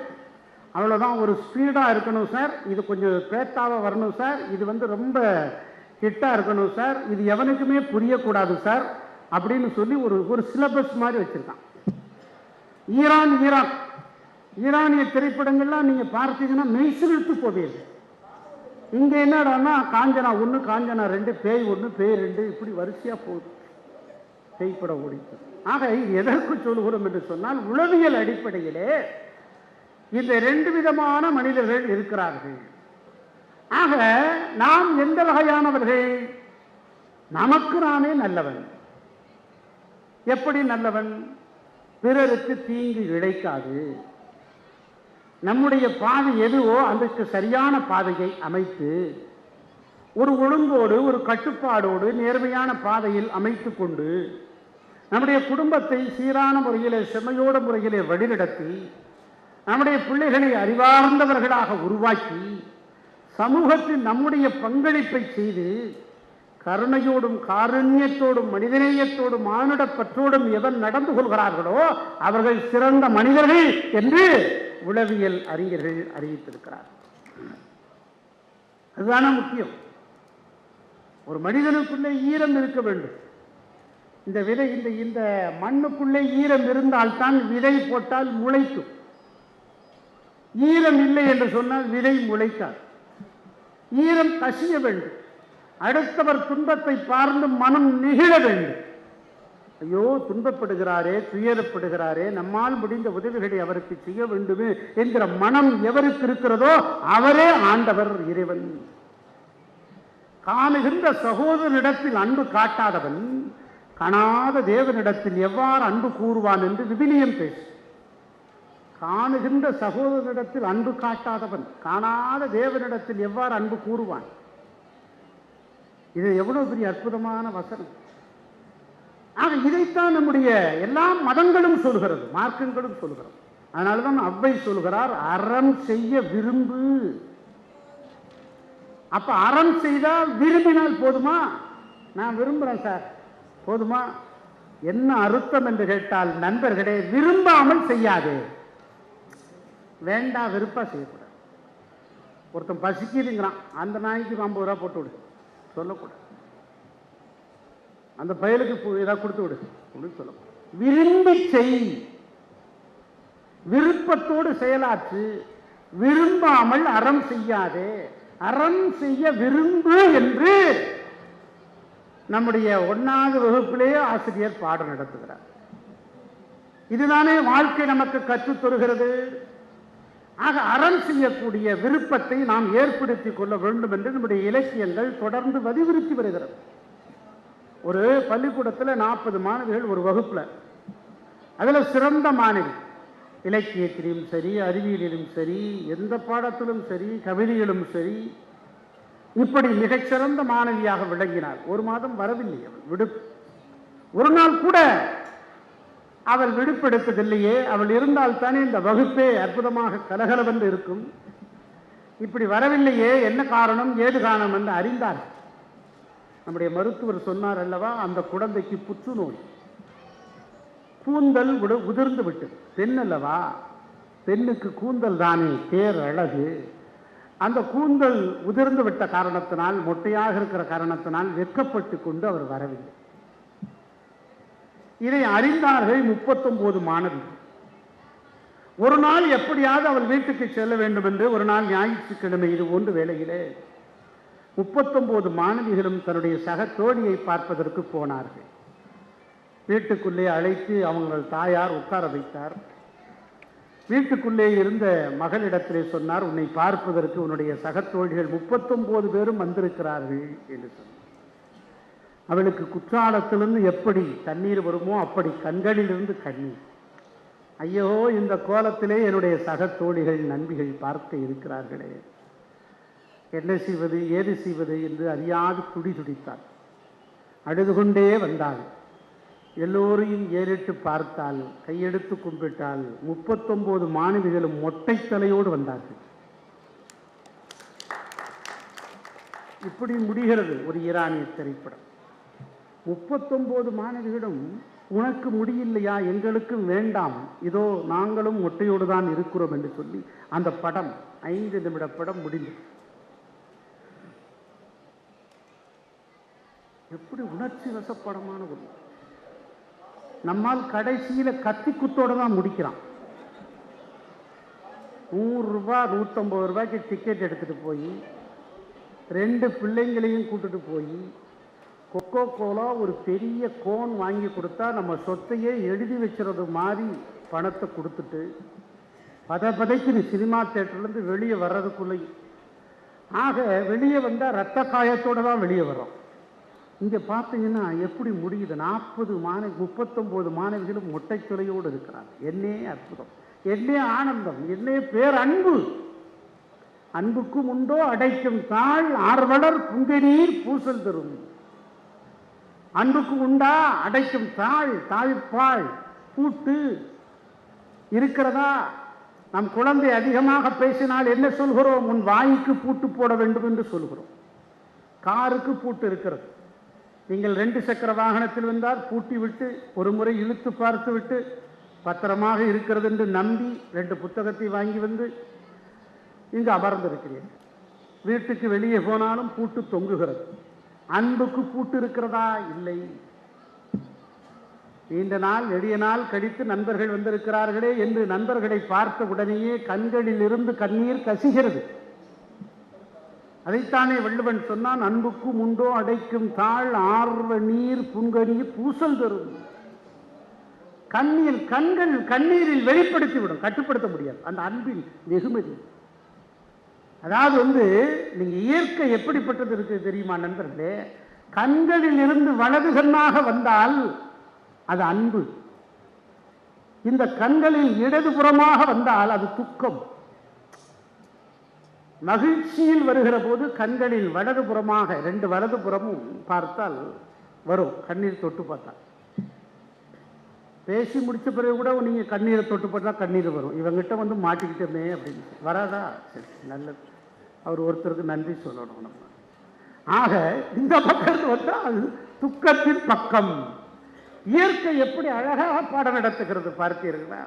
அவ்வளோதான். ஒரு ஸ்பீடாக இருக்கணும் சார், இது கொஞ்சம் பேட்டாவாக வரணும் சார், இது ரொம்ப ஹிட்டாக இருக்கணும் சார், இது எவனுக்குமே புரியக்கூடாது சார் அப்படின்னு சொல்லி ஒரு சிலபஸ் மாதிரி வச்சுருக்கான். ஈரானிய திரைப்படங்கள்லாம் நீங்கள் பார்த்தீங்கன்னா மெய்சிலிருத்து போவீங்க. இங்கே என்னடான்னா காஞ்சனா 1, காஞ்சனா 2, பேய் 1, பேய் 2, இப்படி வரிசையாக போகுது பேய்ப்படம் ஓடிச்சு. ஆக எதற்கு சொல்கிறோம் என்று சொன்னால், உளவியல் அடிப்படையிலே இந்த 2 விதமான மனிதர்கள் இருக்கிறார்கள். ஆக நாம் எந்த வகையானவர்கள்? நமக்கு நானே நல்லவன். எப்படி நல்லவன்? பிறருக்கு தீங்கு இழைக்காது, நம்முடைய பாதை எதுவோ அதற்கு சரியான பாதையை அமைத்து ஒரு ஒழுங்கோடு ஒரு கட்டுப்பாடோடு நேர்மையான பாதையில் அமைத்து கொண்டு நம்முடைய குடும்பத்தை சீரான முறையிலே செம்மையோட முறையிலே வழிநடத்தி நம்முடைய பிள்ளைகளை அறிவார்ந்தவர்களாக உருவாக்கி சமூகத்தில் நம்முடைய பங்களிப்பை செய்து கருணையோடும் காருண்யத்தோடும் மனிதநேயத்தோடும் மானுடப்பற்றோடும் எவன் நடந்து கொள்கிறார்களோ அவர்கள் சிறந்த மனிதர்கள் என்று உளவியல் அறிஞர்கள் அறிவித்திருக்கிறார். அதுதான முக்கியம். ஒரு மனிதனுக்குள்ளே ஈரம் இருக்க வேண்டும். இந்த விதை இந்த மண்ணுக்குள்ளே ஈரம் இருந்தால்தான் விதை போட்டால் முளைக்கும். ஈரம் இல்லை என்று சொன்னால் விதை முளைக்காது. ஈரம் கசிய வேண்டும். அடுத்தவர் துன்பத்தை பார்த்து மனம் நெகிழ வேண்டும். ஐயோ, துன்பப்படுகிறாரே, துயரப்படுகிறாரே, நம்மால் முடிந்த உதவிகளை அவருக்கு செய்ய வேண்டுமே என்கிற மனம் எவருக்கு இருக்கிறதோ அவரே ஆண்டவர் இறைவன். காணுகின்ற சகோதரனிடத்தில் அன்பு காட்டாதவன் காணாத தேவனிடத்தில் எவ்வாறு அன்பு கூறுவான் என்று விவிலியம் பேசு. காணுகின்ற சகோதரனிடத்தில் அன்பு காட்டாதவன் காணாத தேவனிடத்தில் எவ்வாறு அன்பு கூறுவான்? இது எவ்வளவு பெரிய அற்புதமான வசனம். ஆக இதைத்தான் நம்முடைய எல்லா மதங்களும் சொல்கிறது, மார்க்கங்களும் சொல்கிறது. அதனால்தான் அவ்வை சொல்கிறார், அறம் செய்ய விரும்பு. அப்ப அறம் செய்தால் விரும்பினால் போதுமா? நான் விரும்புறேன் சார், போதுமா? என்ன அர்த்தம் என்று கேட்டால், நண்பர்களே, விரும்பாமல் செய்யாதே. வேண்டாம் வெறுப்பா செய்யக்கூடாது. ஒருத்தன் பசிக்குதுங்கிறான், அந்த நாய்க்கு 50 ரூபா போட்டு விடு சொல்லக்கூடாது. அந்த பயலுக்கு ஏதாவது கொடுத்து விடு அப்படின்னு சொல்லக்கூடாது. விரும்பி செய், விருப்பத்தோடு செயலாற்று, விரும்பாமல் அறம் செய்யாதே. அறம் செய்ய விரும்பு என்று நம்முடைய 1வது வகுப்பிலேயே ஆசிரியர் பாடம் நடத்துகிறார். இதுதானே வாழ்க்கை நமக்கு கற்றுத் தருகிறது. ஆக அறம் செய்யக்கூடிய விருப்பத்தை நாம் ஏற்படுத்திக் கொள்ள வேண்டும் என்று நம்முடைய இலக்கியங்கள் தொடர்ந்து வலியுறுத்தி வருகிறது. ஒரு பள்ளிக்கூடத்தில் 40 மாணவிகள் ஒரு வகுப்புல, அதுல சிறந்த மாணவி, இலக்கியத்திலும் சரி, அறிவியலிலும் சரி, எந்த பாடத்திலும் சரி, கவிதையிலும் சரி, இப்படி மிகச்சிறந்த மாணவியாக விளங்கினார். 1 மாதம் வரவில்லை அவள் விடுப்பு. ஒரு நாள் கூட அவள் விடுப்பெடுப்பதில்லையே. அவள் இருந்தால் தானே இந்த வகுப்பே அற்புதமாக கலகலவென்று இருக்கும். இப்படி வரவில்லையே, என்ன காரணம், ஏது காரணம் என்று அறிந்தார். நம்முடைய மருத்துவர் சொன்னார் அல்லவா, அந்த குழந்தைக்கு புற்றுநோய், கூந்தல் உதிர்ந்து விட்டது. பெண் அல்லவா, பெண்ணுக்கு கூந்தல் தானே பேர் அழகு. அந்த கூந்தல் உதிர்ந்து விட்ட காரணத்தினால், மொட்டையாக இருக்கிற காரணத்தினால் வெட்கப்பட்டு கொண்டு அவர் வரவில்லை. இதை அறிந்தார்கள் 39 மாணவிகள். ஒரு நாள் எப்படியாவது அவள் வீட்டுக்கு செல்ல வேண்டும் என்று ஒரு நாள் ஞாயிற்றுக்கிழமை இது போன்று வேளையிலே 39 மாணவிகளும் தன்னுடைய சக தோழியை பார்ப்பதற்கு போனார்கள். வீட்டுக்குள்ளே அழைத்து அவங்கள் தாயார் உட்கார வைத்தார். வீட்டுக்குள்ளே இருந்த மகளிடத்திலே சொன்னார், உன்னை பார்ப்பதற்கு உன்னுடைய சக தோழிகள் 39 பேரும் வந்திருக்கிறார்கள் என்று சொன்னார். அவளுக்கு குற்றாலத்திலிருந்து எப்படி தண்ணீர் வருமோ அப்படி கண்களிலிருந்து கண்ணீர். ஐயோ, இந்த கோலத்திலே என்னுடைய சக தோழிகள் நண்பிகள் பார்க்க இருக்கிறார்களே, என்ன செய்வது ஏது செய்வது என்று அறியாது துடி துடித்தாள். அழுது கொண்டே வந்தாள். எல்லோரையும் ஏறிட்டு பார்த்தால், கையெடுத்து கும்பிட்டால் 39 மாணவிகளும் மொட்டை தலையோடு வந்தார்கள். இப்படி முடிகிறது ஒரு ஈரானிய திரைப்படம். 39 மாணவிகளும், உனக்கு முடியலையா, எங்களுக்கும் வேண்டாம், இதோ நாங்களும் மொட்டையோடு தான் இருக்கிறோம் என்று சொல்லி அந்த படம் 5 நிமிட படம் முடிந்தது. எப்படி உணர்ச்சி வசப்படமான ஒரு, நம்மால் கடைசியில கத்தி குத்தோட தான் முடிக்கிறான். 100 ரூபாய் 150 ரூபாய்க்கு டிக்கெட் எடுத்துட்டு போய் 2 பிள்ளைங்களையும் கூட்டிட்டு போய் கொக்கோ கோலா ஒரு பெரிய கோன் வாங்கி கொடுத்தா நம்ம சொத்தையே எழுதி வச்சுறது மாதிரி பணத்தை கொடுத்துட்டு பதைக்கு சினிமா தியேட்டர்லேருந்து வெளியே வர்றதுக்குள்ளே, ஆக வெளியே வந்தால் ரத்த காயத்தோடு தான் வெளியே வர்றோம். இங்கே பார்த்தீங்கன்னா எப்படி முடியுது, 39 மாணவிகளும் மொட்டைத்துறையோடு இருக்கிறாங்க. என்னே அற்புதம், என்னே ஆனந்தம், என்னே பேர் அன்பு. அன்புக்கும் உண்டோ அடைக்கும் தாழ் ஆர்வலர் புங்கை நீர் பூசல் தரும். அன்புக்கு உண்டா அடைக்கும் தாழ் தாழ்பாள் பூட்டு இருக்கிறதா? நம் குழந்தை அதிகமாக பேசினால் என்ன சொல்கிறோம்? உன் வாய்க்கு பூட்டு போட வேண்டும் என்று சொல்கிறோம். காருக்கு பூட்டு இருக்கிறது. நீங்கள் 2 சக்கர வாகனத்தில் வந்தால் பூட்டி விட்டு ஒரு முறை இழுத்து பார்த்து விட்டு பத்திரமாக இருக்கிறது என்று நம்பி 2 புத்தகத்தை வாங்கி வந்து இங்கு அமர்ந்திருக்கிறேன். வீட்டுக்கு வெளியே போனாலும் பூட்டு தொங்குகிறது. அன்புக்கு பூட்டு இருக்கிறதா? இல்லை. நீண்ட நாள் நெடிய நாள் கழித்து நண்பர்கள் வந்திருக்கிறார்களே என்று நண்பர்களை பார்த்த உடனேயே கண்களில் இருந்து கண்ணீர் கசிகிறது. அதைத்தானே வள்ளுவன் சொன்னான், அன்புக்கும் உண்டோ அடைக்கும் தாழ் ஆர்வ நீர் புங்கனீர் பூசல் தரும். கண்கள் கண்ணீரில் வெளிப்படுத்திவிடும், கட்டுப்படுத்த முடியாது அந்த அன்பின் வெகுமதி. அதாவது நீங்க இயற்கை எப்படிப்பட்டது இருக்கு தெரியுமா நண்பர்களே? கண்களில் இருந்து வலது கண்ணாக வந்தால் அது அன்பு. இந்த கண்களில் இடதுபுறமாக வந்தால் அது துக்கம். மகிழ்ச்சியில் வருகிற போது கண்களில் வலதுபுறமாக 2 வலதுபுறமும் பார்த்தால் வரும். கண்ணீர் தொட்டு பார்த்தால் பேசி முடிச்ச பிறகு கூட நீங்க கண்ணீரை தொட்டு பார்த்தா கண்ணீர் வரும். இவங்கிட்ட மாட்டிக்கிட்டோமே அப்படின்னு வராதா? சரி, நல்லது. அவர் ஒருத்தருக்கு நன்றி சொல்லணும் நம்ம. ஆக இந்த பக்கத்து வந்தால் துக்கத்தின் பக்கம். இயற்கை எப்படி அழகாக பாடம் நடத்துகிறது பார்த்தீர்களா?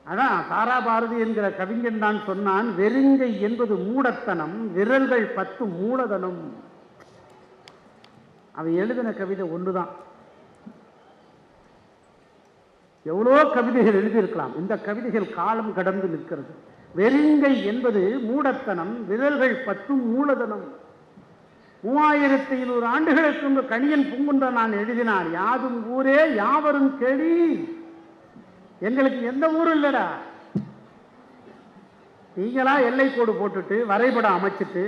அதான் தாராபாரதி என்கிற கவிஞன் தான் சொன்னான், வெறுங்கை என்பது மூடத்தனம், விரல்கள் 10 மூலதனம். அவன் எழுதின கவிதை ஒன்றுதான். எவ்வளோ கவிதைகள் எழுதியிருக்கலாம். இந்த கவிதைகள் காலம் கடந்து நிற்கிறது. வெறுங்கை என்பது மூடத்தனம், விரல்கள் 10 மூலதனம். 3500 ஆண்டுகளுக்கு முன்பு கணியன் பூங்குன்ற நான் எழுதினார், யாதும் ஊரே யாவரும் கேளி. எங்களுக்கு எந்த ஊரும் இல்லடா. நீங்களா எல்லை கோடு போட்டுட்டு வரைபடம் அமைச்சிட்டு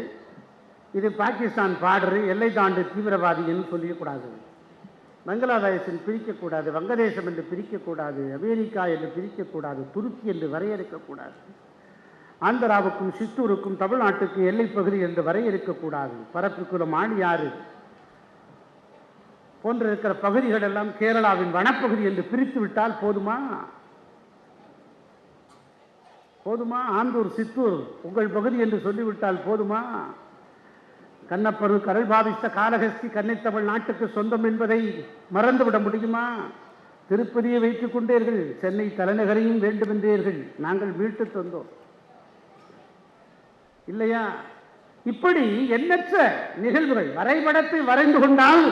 இது பாகிஸ்தான் பார்டரு, எல்லை தாண்டு தீவிரவாதின்னு சொல்லிக்கூடாது. பங்களாதேஷன் பிரிக்கக்கூடாது, வங்கதேசம் என்று பிரிக்கக்கூடாது, அமெரிக்கா என்று பிரிக்கக்கூடாது, துருக்கி என்று வரையறுக்கக்கூடாது, ஆந்திராவுக்கும் சித்தூருக்கும் தமிழ்நாட்டுக்கு எல்லைப்பகுதி என்று வரையறுக்கக்கூடாது, பரப்புக்குளம் ஆழியாறு போன்ற இருக்கிற பகுதிகள் எல்லாம் கேரளாவின் வனப்பகுதி என்று பிரித்து விட்டால் போதுமா? ஆந்தூர் சித்தூர் உங்கள் பகுதி என்று சொல்லிவிட்டால் போதுமா? கண்ணப்பரு கரல் பாவித்த காலகஸ்தி கன்னித்தமிழ் நாட்டுக்கு சொந்தம் என்பதை மறந்துவிட முடியுமா? திருப்பதியை வைத்துக் கொண்டீர்கள், சென்னை தலைநகரையும் வேண்டுமென்றீர்கள், நாங்கள் மீட்டு தந்தோம் இல்லையா? இப்படி எண்ணற்ற நிகழ்வுகள். வரைபடத்தை வரைந்து கொண்டால்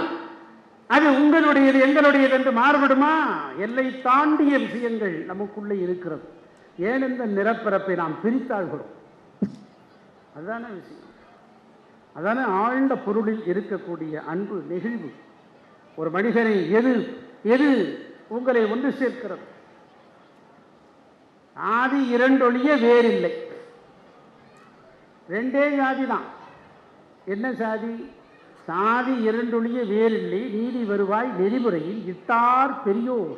அது உங்களுடையது எங்களுடையது என்று மாறுபடுமா? எல்லை தாண்டிய விஷயங்கள் நமக்குள்ளே இருக்கிறது. ஏன் இந்த நிறப்பிறப்பை நாம் பிரித்தாள்கிறோம்? அதுதான விஷயம். அதான ஆழ்ந்த பொருளில் இருக்கக்கூடிய அன்பு நெகிழ்வு. ஒரு மனிதனை எது உங்களை ஒன்று சேர்க்கிறது? ஆதி 2 ஒழிய வேறில்லை. 2 ஜாதி தான். என்ன சாதி? சாதி 2 ஒழிய வேறில்லை, நீதி வருவாய் நெறிமுறையில் இட்டார் பெரியோர்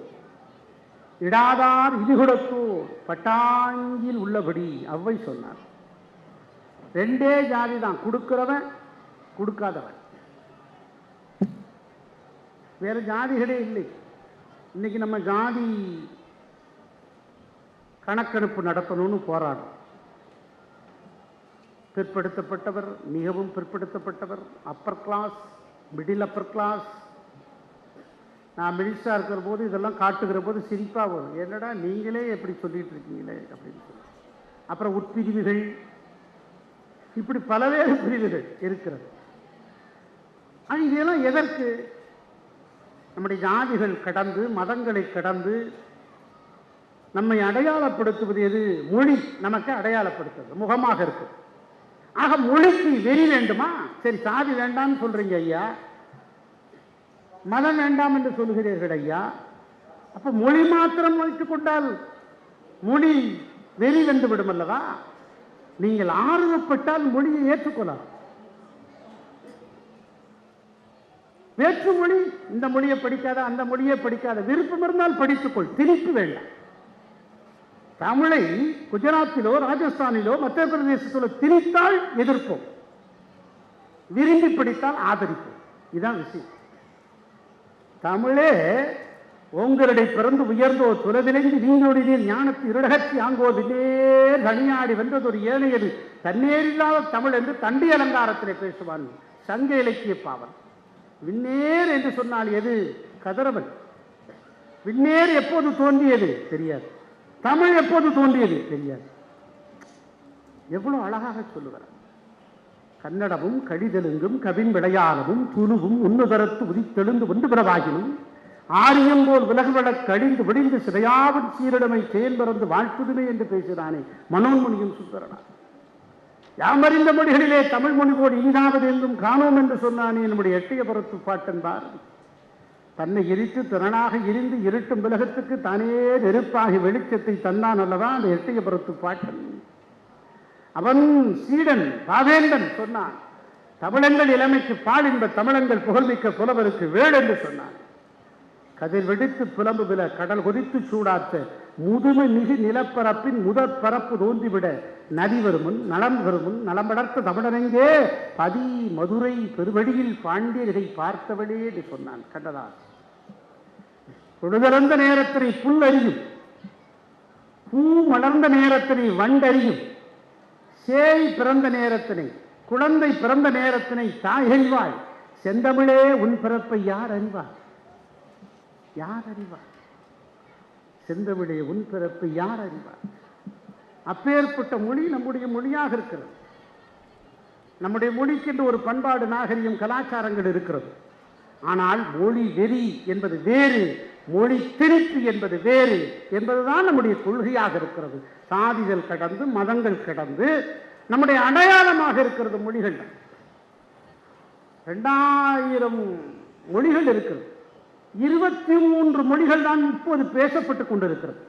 இடாதார் இதுகுடத்தோர் பட்டாங்கில் உள்ளபடி அவ்வை சொன்னார். 2 ஜாதி தான், கொடுக்கிறவன் கொடுக்காதவன். வேற ஜாதிகளே இல்லை. இன்னைக்கு நம்ம ஜாதி கணக்கெடுப்பு நடத்தணும்னு போராடும். பிற்படுத்தப்பட்டவர், மிகவும் பிற்படுத்தப்பட்டவர், upper class, middle upper class. நான் மினிஸ்டராக இருக்கிற போது இதெல்லாம் காட்டுகிற போது சிரிப்பாக வரும். என்னடா நீங்களே எப்படி சொல்லிட்டு இருக்கீங்களே அப்படின்னு சொல்லி. அப்புறம் உட்பிரிவுகள், இப்படி பலவேறு பிரிவுகள் இருக்கிறது. இதெல்லாம் எதற்கு? நம்முடைய ஜாதிகள் கடந்து, மதங்களை கடந்து நம்மை அடையாளப்படுத்துவது எது? மொழி நமக்கு அடையாளப்படுத்துறது, முகமாக இருக்கு. ஆக மொழிக்கு வெறி வேண்டுமா? சரி, சாதி வேண்டாம்னு சொல்றீங்க ஐயா, மதம் வேண்டாம் என்று சொல்கிறீர்கள் ஐயா. அப்ப மொழி மாத்திரம் வைத்துக் கொண்டால் மொழி வெறி வந்து விடும் அல்லவா? நீங்கள் ஆர்வப்பட்டால் மொழியை ஏற்றுக்கொள்ளலாம். வேற்று மொழி, இந்த மொழியை படிக்காத, அந்த மொழியை படிக்காத, விருப்பம் இருந்தால் படித்துக்கொள், திணிப்பு வேண்டாம். தமிழை குஜராத்திலோ ராஜஸ்தானிலோ மத்திய பிரதேசத்திலோ திணித்தால் எதிர்ப்போம், விரும்பி படித்தால் ஆதரிப்போம். இதுதான் விஷயம். தமிழே ஓங்கரடை பிறந்து உயர்ந்தோர் துறவிலைந்து நீங்களுடைய ஞானத்து இருடகத்தி ஆங்கோது நேர் தனியாடி வென்றது ஒரு ஏனையது தன்னேரில்லாத தமிழ் என்று தண்டி அலங்காரத்திலே பேசுவான் சங்க இலக்கிய பாவன். விண்ணேர் என்று சொன்னால் எது? கதிரவன். விண்ணேர் எப்போது தோன்றியது தெரியாது. தமிழ் எப்போது தோன்றியது தெரியாது. எவ்வளவு அழகாக சொல்லுவார். கன்னடமும் கடிதெலுங்கும் கவின் விளையாளமும் துணுவும் உன்னுதரத்து உதித்தெழுந்து ஒன்று பிறவாகினும் ஆரியம் போல் விலகுவட கடிந்து விடிந்து சிறையாவின் சீரிடமை செயல்பறந்து வாழ்த்துதுமே என்று பேசினானே மனோன்மொழியும் சுந்தரனார். யாமறிந்த மொழிகளிலே தமிழ் மொழி போடு இனிதாவது என்றும் காணோம் என்று சொன்னானே நம்முடைய எட்டயபுரத்து பாட்டன்பார். தன்னை எரித்து திறனாக எரிந்து இருட்டும் விலகத்துக்கு தானே நெருப்பாகி வெளிச்சத்தை தந்தான் அல்லவா அந்த எட்டயபுரத்து பாட்டன். அவன் சீடன் பாவேந்தன் சொன்னான், தமிழங்கள் இளமைக்கு பால் என்ப தமிழங்கள் புகழ்மிக்க புலவருக்கு வேள் என்று சொன்னான். கதிர் வெடித்து புலம்பு வில கடல் கொதித்து சூடாற்ற முதுமை மிகு நிலப்பரப்பின் முதற் பரப்பு தோன்றிவிட நதி வருமுன் நலம் வருமுன் நலம் வளர்த்த தமிழனெங்கே பதி மதுரை பெருவழியில் பாண்டியர்களை பார்த்தவளே என்று சொன்னான் கண்டதார். பொழுதறந்த நேரத்தினை புல் அறியும், பூ மலர்ந்த நேரத்தினை வண்டறியும், சேய் பிறந்த நேரத்தினை குழந்தை பிறந்த நேரத்தினை தாய்வாய் செந்தமிழே உன் பிறப்பை யார் அறிவார்? யார் அறிவார்? செந்தமிழே உன் பிறப்பை யார் அறிவார்? அப்பேற்பட்ட மொழி நம்முடைய மொழியாக இருக்கிறது. நம்முடைய மொழிக்கென்று ஒரு பண்பாடு, நாகரிகம், கலாச்சாரங்கள் இருக்கிறது. ஆனால் மொழி வெறி என்பது வேறு, மொழி திணிப்பு என்பது வேறு என்பதுதான் நம்முடைய கொள்கையாக இருக்கிறது. சாதிகள் கடந்து மதங்கள் கடந்து நம்முடைய அடையாளமாக இருக்கிறது மொழிகள். 2000 மொழிகள் இருக்கிறது. 23 மொழிகள் தான் இப்போது பேசப்பட்டுக் கொண்டிருக்கிறது.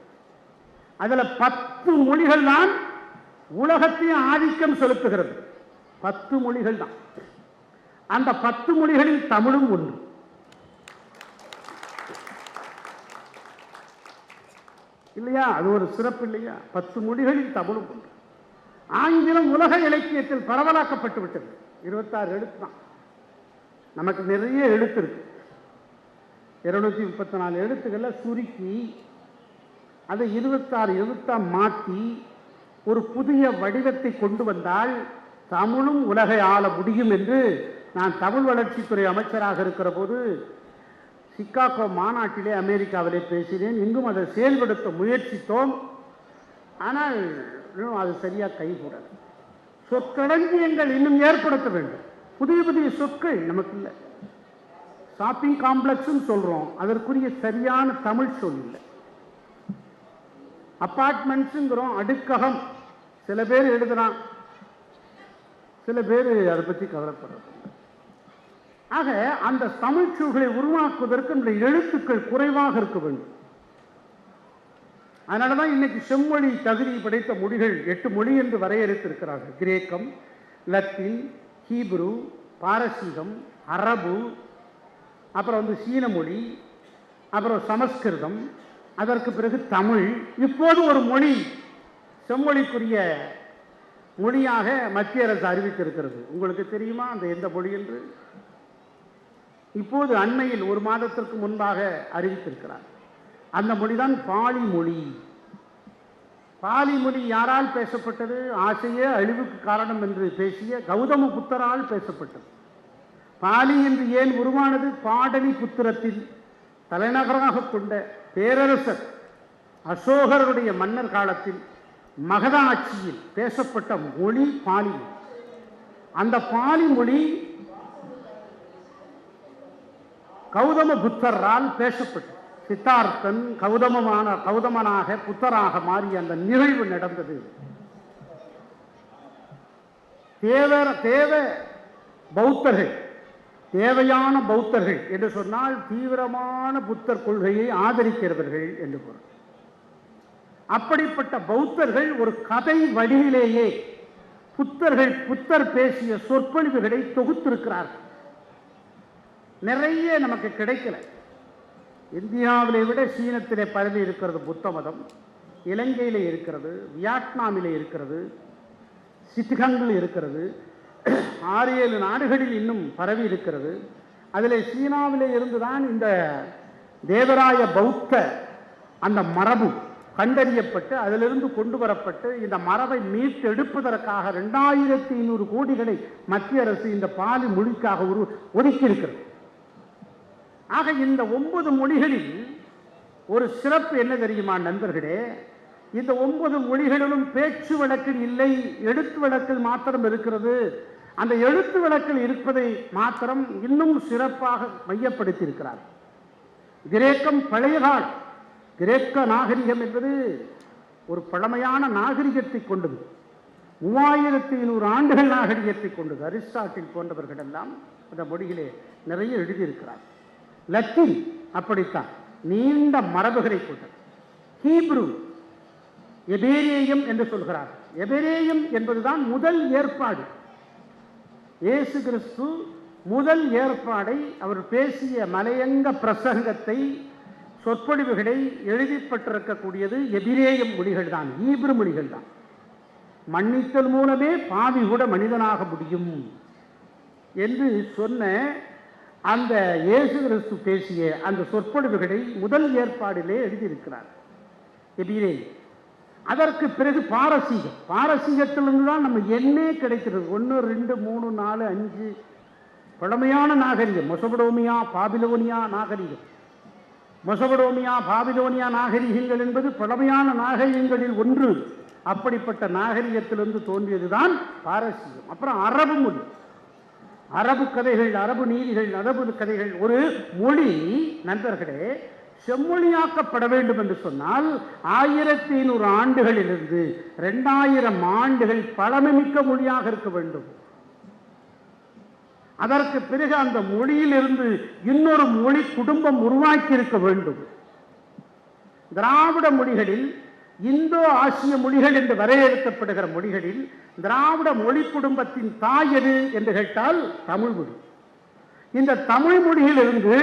அதுல 10 மொழிகள் தான் உலகத்தையும் ஆதிக்கம் செலுத்துகிறது. 10 மொழிகள் தான். அந்த 10 மொழிகளில் தமிழும் ஒன்று. இல்லையா? அது ஒரு சிறப்பு இல்லையா? 10 மொழிகளில் தமிழும் ஒன்று. ஆங்கிலம் உலக இலக்கியத்தில் பரவலாக்கப்பட்டு விட்டது. 26 எழுத்து தான். நமக்கு நிறைய எழுத்து இருக்கு. 234 எழுத்துக்களை சுருக்கி அதை 26 எழுத்தா மாற்றி ஒரு புதிய வடிவத்தை கொண்டு வந்தால் தமிழும் உலகை ஆள முடியும் என்று நான் தமிழ் வளர்ச்சித்துறை அமைச்சராக இருக்கிற போது சிகாகோ மாநாட்டிலே அமெரிக்காவிலே பேசினேன். இங்கும் அதை செயல்படுத்த முயற்சித்தோம். ஆனால் அது சரியாக கைகூடாது. சொற்களஞ்சியங்கள் இன்னும் ஏற்படுத்த வேண்டும். புதிய புதிய சொற்கள் நமக்கு இல்லை. ஷாப்பிங் காம்ப்ளெக்ஸ் சொல்றோம், அதற்குரிய சரியான தமிழ் சொல் இல்லை. அப்பார்ட்மெண்ட்ஸுங்கிறோம், அடுக்ககம். சில பேர் எழுதுறான், சில பேர் அதை பற்றி கவலைப்படுறது. ஆக அந்த தமிழ் சொற்களை உருவாக்குவதற்கு இந்த எழுத்துக்கள் குறைவாக இருக்க வேண்டும். அதனாலதான் இன்னைக்கு செம்மொழி தகுதி படைத்த மொழிகள் 8 மொழி என்று வரையறுத்திருக்கிறார்கள். கிரேக்கம், லத்தீன், ஹீப்ரு, பாரசீகம், அரபு, அப்புறம் சீன மொழி, அப்புறம் சமஸ்கிருதம், அதற்கு பிறகு தமிழ். இப்போது ஒரு மொழி செம்மொழிக்குரிய மொழியாக மத்திய அரசு அறிவித்திருக்கிறது. உங்களுக்கு தெரியுமா அந்த எந்த மொழி என்று? இப்போது அண்மையில் 1 மாதத்திற்கு முன்பாக அறிவித்திருக்கிறார். அந்த மொழிதான் பாலி மொழி. பாலி மொழி யாரால் பேசப்பட்டது? ஆசையே அழிவுக்கு காரணம் என்று பேசிய கௌதம புத்தரால் பேசப்பட்டது. பாலி என்று ஏன் உருவானது? பாடலி புத்திரத்தின் தலைநகராக கொண்ட பேரரசர் அசோகருடைய மன்னர் காலத்தில் மகத ஆட்சியில் பேசப்பட்ட மொழி பாலி. அந்த பாலி மொழி கௌதம புத்தரால் பேசப்பட்டது. சித்தார்த்தன் கௌதமனாக புத்தராக மாறிய அந்த நிகழ்வு நடந்தது. தேவ பௌத்தர்கள், தேவையான பௌத்தர்கள் என்று சொன்னால் தீவிரமான புத்தர் கொள்கையை ஆதரிக்கிறவர்கள் என்று பொருள். அப்படிப்பட்ட பௌத்தர்கள் ஒரு கதை வடிவிலேயே புத்தர் பேசிய சொற்பொழிவுகளை தொகுத்திருக்கிறார்கள். நிறைய நமக்கு கிடைக்கல. இந்தியாவிலே விட சீனத்திலே பரவி இருக்கிறது புத்த மதம். இலங்கையிலே இருக்கிறது, வியட்நாமிலே இருக்கிறது, சிட்கங்கில் இருக்கிறது, 6-7 நாடுகளில் இன்னும் பரவி இருக்கிறது. அதில் சீனாவிலே இருந்துதான் இந்த தேவராய பௌத்த அந்த மரபு கண்டறியப்பட்டு அதிலிருந்து கொண்டு வரப்பட்டு இந்த மரபை மீட்டெடுப்பதற்காக 2500 கோடிகளை மத்திய அரசு இந்த பாலி மொழிக்காக ஒதுக்கி இருக்கிறது. ஆக இந்த 9 மொழிகளில் ஒரு சிறப்பு என்ன தெரியுமா நண்பர்களே? இந்த 9 மொழிகளிலும் பேச்சு வழக்கில் இல்லை, எழுத்து வழக்கில் மாத்திரம் இருக்கிறது. அந்த எழுத்து வழக்கில் இருப்பதை மாத்திரம் இன்னும் சிறப்பாக மையப்படுத்தி இருக்கிறார். கிரேக்கம் பழைய கால கிரேக்க நாகரிகம் என்பது ஒரு பழமையான நாகரிகத்தை கொண்டது. 3500 ஆண்டுகள் நாகரிகத்தை கொண்டது. அரிஸ்டாட்டில் போன்றவர்கள் எல்லாம் அந்த மொழியிலே நிறைய எழுதியிருக்கிறார். லத்தீன் அப்படித்தான் நீண்ட மரபுகளை கொண்டது. ஹீப்ரு, எபிரேயம் என்று சொல்கிறார். எபிரேயம் என்பதுதான் முதல் ஏற்பாடு. இயேசு கிறிஸ்து முதல் ஏற்பாடை அவர் பேசிய மலையங்க பிரசங்கத்தை, சொற்பொழிவுகளை எழுதிப்பட்டிருக்கக்கூடியது எபிரேயம் மொழிகள் தான், ஈப்ரு மொழிகள் தான். மன்னித்தல் மூலமே பாவி கூட மனிதனாக முடியும் என்று சொன்ன அந்த இயேசு கிறிஸ்து பேசிய அந்த சொற்பொழிவுகளை முதல் ஏற்பாடிலே எழுதியிருக்கிறார் எபிரேயம். அதற்கு பிறகு பாரசீகம். பாரசீகத்திலிருந்து தான் நம்ம எண்ணே கிடைக்கிறது. 1, 2, 3, 4, 5 பழமையான நாகரிகம். மெசொபடோமியா, பாபிலோனியா நாகரிகம். மெசொபடோமியா, பாபிலோனியா நாகரிகங்கள் என்பது பழமையான நாகரிகங்களில் ஒன்று. அப்படிப்பட்ட நாகரிகத்திலிருந்து தோன்றியதுதான் பாரசீகம். அப்புறம் அரபு மொழி, அரபு கதைகள், அரபு நீதிகள், அரபு கதைகள். ஒரு மொழி நண்பர்களே செம்மொழியாக்கப்பட வேண்டும் என்று சொன்னால் 1500 ஆண்டுகளிலிருந்து 2000 ஆண்டுகள் பழமைமிக்க மொழியாக இருக்க வேண்டும். அதற்கு பிறகு அந்த மொழியிலிருந்து இன்னொரு மொழி குடும்பம் உருவாக்கி இருக்க வேண்டும். திராவிட மொழிகளில், இந்தோ ஆசிய மொழிகள் என்று வரையறுக்கப்படுகிற மொழிகளில் திராவிட மொழி குடும்பத்தின் தாய் எது என்று கேட்டால் தமிழ் மொழி. இந்த தமிழ் மொழியிலிருந்து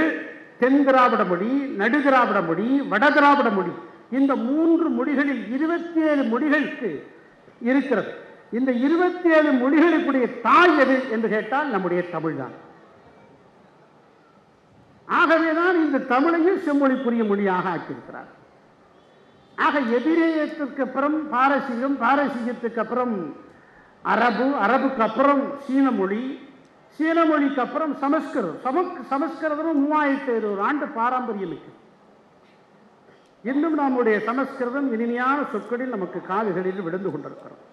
தென் திராவிட மொழி, நடு திராவிட மொழி, வட திராவிட மொழி, இந்த 3 மொழிகளில் 27 மொழிகளுக்கு இருக்கிறது. இந்த 27 மொழிகளுக்குடைய தாய் எது என்று கேட்டால் நம்முடைய தமிழ் தான். ஆகவேதான் இந்த தமிழையும் செம்மொழிக்குரிய மொழியாக ஆக்கியிருக்கிறார். ஆக எபிரேயத்திற்கு அப்புறம் பாரசீகம், பாரசீகத்துக்கு அப்புறம் அரபு, அரபுக்கு அப்புறம் சீன மொழி, சீன மொழிக்கு அப்புறம் சமஸ்கிருதம். சமஸ்கிருதமும் 3700 ஆண்டு பாரம்பரியம் இருக்கு. இன்னும் நம்முடைய சமஸ்கிருதம் இனிமையான சொற்களில் நமக்கு காதுகளில் விழுந்து கொண்டிருக்கிறோம்.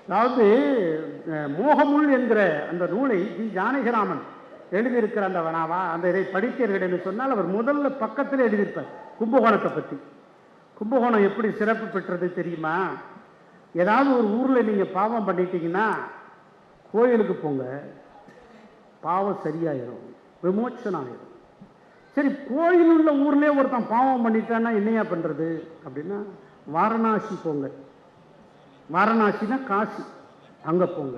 அதாவது மோகமுள் என்கிற அந்த நூலை ஜி ஜானகிராமன் எழுதியிருக்கிற அந்த இதை படித்தீர்கள் என்று சொன்னால் அவர் முதல்ல பக்கத்தில் எழுதியிருப்பார் கும்பகோணத்தை பற்றி. கும்பகோணம் எப்படி சிறப்பு பெற்றது தெரியுமா? ஏதாவது ஒரு ஊரில் நீங்கள் பாவம் பண்ணிட்டீங்கன்னா கோயிலுக்கு போங்க, பாவம் சரியாயிரும், விமோச்சனம் ஆயிரும். சரி, கோயில் உள்ள ஊர்லேயே ஒருத்தன் பாவம் பண்ணிட்டான்னா என்னையா பண்ணுறது அப்படின்னா வாரணாசி போங்க. வாரணாசினா காசி, அங்கே போங்க.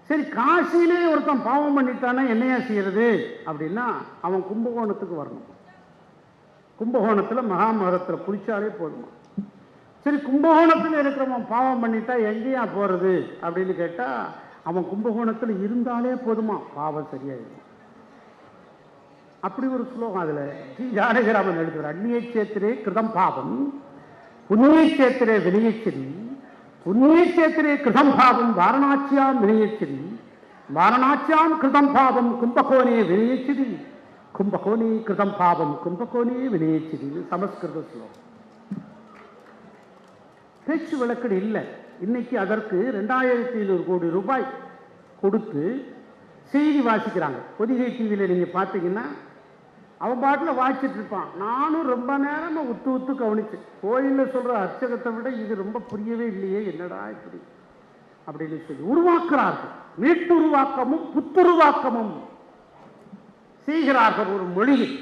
சரி, காசியிலே ஒருத்தன் பாவம் பண்ணிட்டானா என்னையா செய்யறது அப்படின்னா அவன் கும்பகோணத்துக்கு வரணும். கும்பகோணத்தில் மகாமகத்தில் குளிச்சாலே போதுமா. சரி, கும்பகோணத்தில் இருக்கிறவன் பாவம் பண்ணிட்டா எங்கேயா போகிறது அப்படின்னு கேட்டால் அவன் கும்பகோணத்தில் இருந்தாலே போதுமா, பாவம் சரியாயிடும். அப்படி ஒரு ஸ்லோகம் அதில் ஜி ஜானகிராமன் எழுதுகிறார். அந்நிய சேத்திரே கிருதம் பாவம், புண்ணிய சேத்திரே வினயச்சரி, புண்ணிய சேத்திரே கிருதம் பாவம் வாரணாசியாம் வினயச்சரி, வாரணாசியாம் கிருதம் பாவம் கும்பகோணே வினயச்சரி, கும்பகோணே கிருதம் பாவம் கும்பகோணே வினயச்சரி. சமஸ்கிருத ஸ்லோகம். பேச்சு வழக்கு இல்லை. இன்னைக்கு அதற்கு 2500 கோடி ரூபாய் கொடுத்து செய்தி வாசிக்கிறாங்க. பொதிகை டிவியில் நீங்கள் பார்த்தீங்கன்னா அவன் பாட்டில் வாசிச்சுட்டு இருப்பான். நானும் ரொம்ப நேரமாக உத்து கவனிச்சேன். கோயிலில் சொல்கிற அர்ச்சகத்தை விட இது ரொம்ப புரியவே இல்லையே, என்னடா இப்படி அப்படின்னு சொல்லி உருவாக்குறார்கள். மீட்டுருவாக்கமும் புத்துருவாக்கமும் செய்கிறார்கள் ஒரு மொழியில்.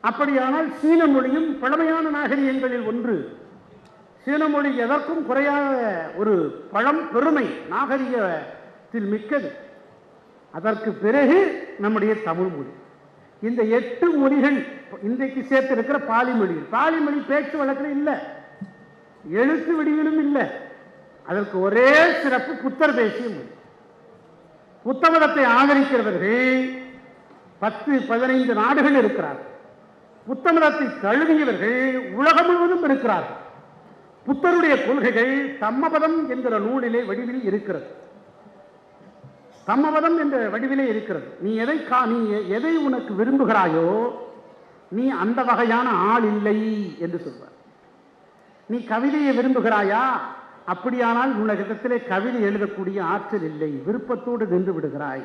அப்படியானால் சீன மொழியும் பழமையான நாகரிகங்களில் ஒன்று. சீன மொழி எதற்கும் குறையாத ஒரு பெருமை, நாகரிகத்தில் மிக்கது. அதற்கு பிறகு நம்முடைய தமிழ் மொழி. இந்த 8 மொழிகள் இன்றைக்கு சேர்த்து இருக்கிற பாலி மொழி. பாலி மொழி பேச்சு வழக்கில் இல்லை, எழுத்து வடிவிலும் இல்லை. அதற்கு ஒரே சிறப்பு புத்தர் பேசிய மொழி. புத்த மதத்தை ஆதரிக்கிறவர்கள் 10-15 நாடுகள் இருக்கிறார்கள். புத்த மதத்தை தழுவியவர்கள் உலகம் முழுவதும் இருக்கிறார்கள். புத்தருடைய கொள்கைகள் தம்மபதம் என்கிற நூலிலே வடிவில் இருக்கிறது. தம்மபதம் என்ற வடிவிலே இருக்கிறது. நீ எதை உனக்கு விரும்புகிறாயோ நீ அந்த வகையான ஆள் இல்லை என்று சொல்வார். நீ கவிதையை விரும்புகிறாயா? அப்படியானால் உலகத்திலே கவிதை எழுதக்கூடிய ஆற்றல் இல்லை, விருப்பத்தோடு நின்று விடுகிறாய்.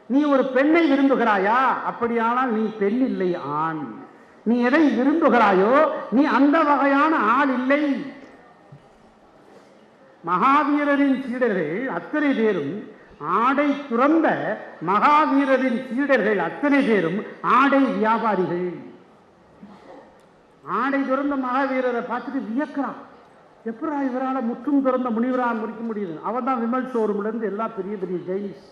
நீ ஒரு பெண்ணை விரும்புகிறாயா? அப்படியானால் நீ பெண் இல்லை, ஆண். நீ எதை விரும்புகிறாயோ நீ அந்த வகையான ஆள் இல்லை. மகாவீரரின் சீடர்கள் அத்தனை பேரும் ஆடை துறந்த மகாவீரரின் சீடர்கள் அத்தனை பேரும் ஆடை வியாபாரிகள். ஆடை துறந்த மகாவீரரை பார்த்துட்டு வியக்கிறான். எப்படா இவரால் முற்றும் துறந்த முனிவரால் முடிக்க முடியுது? அவன் தான் விமல் ஷோரூம்ல இருந்து எல்லா பெரிய பெரிய ஜெயினிஸ்.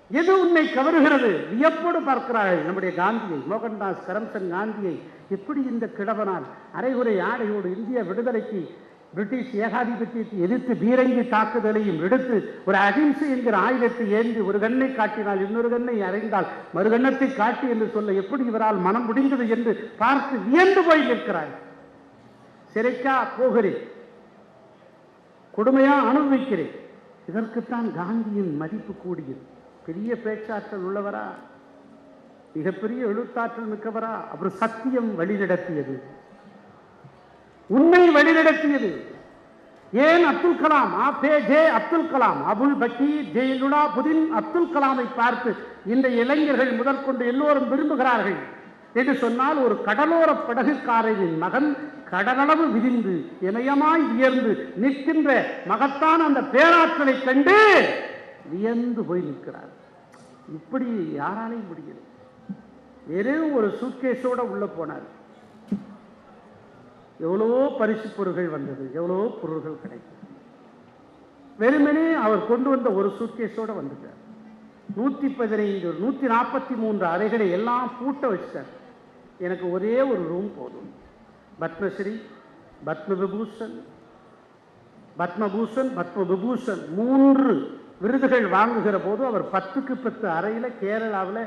எது உன்னை கவருகிறது? வியப்போடு பார்க்கிறார்கள் நம்முடைய காந்தியை, மோகன்தாஸ் கரம்சந்த் காந்தியை. எப்படி இந்த கிழவனால் அரைகுறை ஆடையோடு இந்திய விடுதலைக்கு பிரிட்டிஷ் ஏகாதிபத்தியத்தை எதிர்த்து பீரங்கி தாக்குதலையும் எடுத்து ஒரு அகிம்சை என்கிற ஆயுதத்தை ஏந்தி ஒரு கண்ணை காட்டினால் இன்னொரு கண்ணை அறைந்தால் மறுகண்ணத்தை காட்டி என்று சொல்ல எப்படி இவரால் மனம் முடிந்தது என்று பார்த்து வியந்து போய் நிற்கிறார். சிறைக்கா போகிறேன், கொடுமையா அனுபவிக்கிறேன். இதற்குத்தான் காந்தியின் மதிப்பு கூடியது. பெரிய பேச்சாற்றல் உள்ளவரா, மிகப்பெரிய எழுத்தாற்றல் மிக்கவரா? அவர் சத்தியம் வழிநடத்தியது, உண்மை வழிநடத்தியது. ஏன் அப்துல் கலாம், அப்துல் கலாம், அபுல் பக்கீர், ஜெயலுலாபுதீன் அப்துல் கலாமை பார்த்து இந்த இளைஞர்கள் முதற்கொண்டு எல்லோரும் விரும்புகிறார்கள் என்று சொன்னால், ஒரு கடலோர படகுக்காரரின் மகன் கடலளவு விரிந்து இமயமாய் உயர்ந்து நிற்கின்ற மகத்தான அந்த பேராற்றலை கண்டு வியந்து போய் நிற்கிறார். இப்படி யாராலையும் முடியல. வெறும் ஒரு சூட்கேஸோட உள்ள போனார். எவ்வளவோ பரிசு பொருள்கள் வந்தது, எவ்வளவோ பொருள்கள் கிடைக்கும். வெறுமனே அவர் கொண்டு வந்த ஒரு சூட்கேஸோட வந்துட்டார். 115 143 அறைகளை எல்லாம் பூட்ட வச்சார். எனக்கு ஒரே ஒரு ரூம் போதும். பத்மஸ்ரீ, பத்மவிபூஷன், பத்மபூஷன், பத்மவிபூஷன் 3 விருதுகள் வாங்குகிற போது அவர் 10க்கு 10 அறையில் கேரளாவில்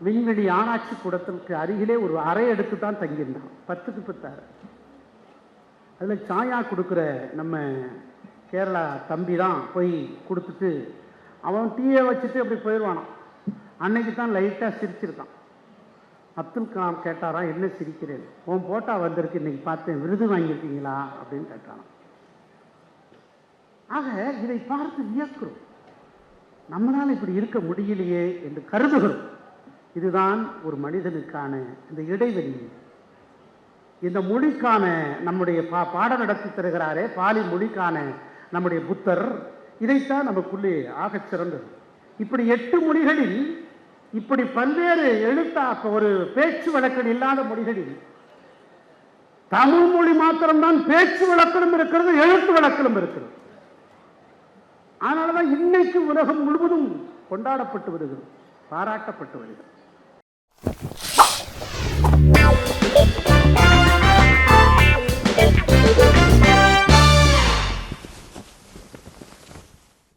விண்வெளி ஆராய்ச்சி கூடத்திற்கு அருகிலே ஒரு அறை எடுத்து தான் தங்கியிருந்தான். 10க்கு 10 அறை. அதில் சாயா கொடுக்குற நம்ம கேரளா தம்பி தான் போய் கொடுத்துட்டு அவன் டீயை வச்சுட்டு அப்படி போயிடுவானான். அன்னைக்கு தான் லைட்டாக சிரிச்சிருக்கான். அப்துல் கலாம் கேட்டாரா, என்ன சிரிக்கிறேன்? உன் போட்டா வந்திருக்கு, இன்னைக்கு பார்த்தேன், விருது வாங்கியிருக்கீங்களா அப்படின்னு கேட்டான். ஆக இதை பார்த்து வியக்கிறோம். நம்மளால் இப்படி இருக்க முடியலையே என்று கருதுகிறோம். இதுதான் ஒரு மனிதனுக்கான இந்த இடைவெளி. இந்த மொழிக்கான நம்முடைய பாடம் நடத்தி தருகிறாரே, பாலி மொழிக்கான நம்முடைய புத்தர், இதைத்தான் நமக்குள்ளே ஆகச் சிறந்தது. இப்படி 8 மொழிகளில் இப்படி பல்வேறு ஒரு பேச்சு வழக்கில் இல்லாத மொழிகளில் தமிழ் மொழி மாத்திரம்தான் பேச்சு வழக்கிலும் இருக்கிறது, எழுத்து வழக்கிலும் இருக்கிறது. அதனாலதான் இன்னைக்கு உலகம் முழுவதும் கொண்டாடப்பட்டு வருகிறது, பாராட்டப்பட்டு வருகிறது.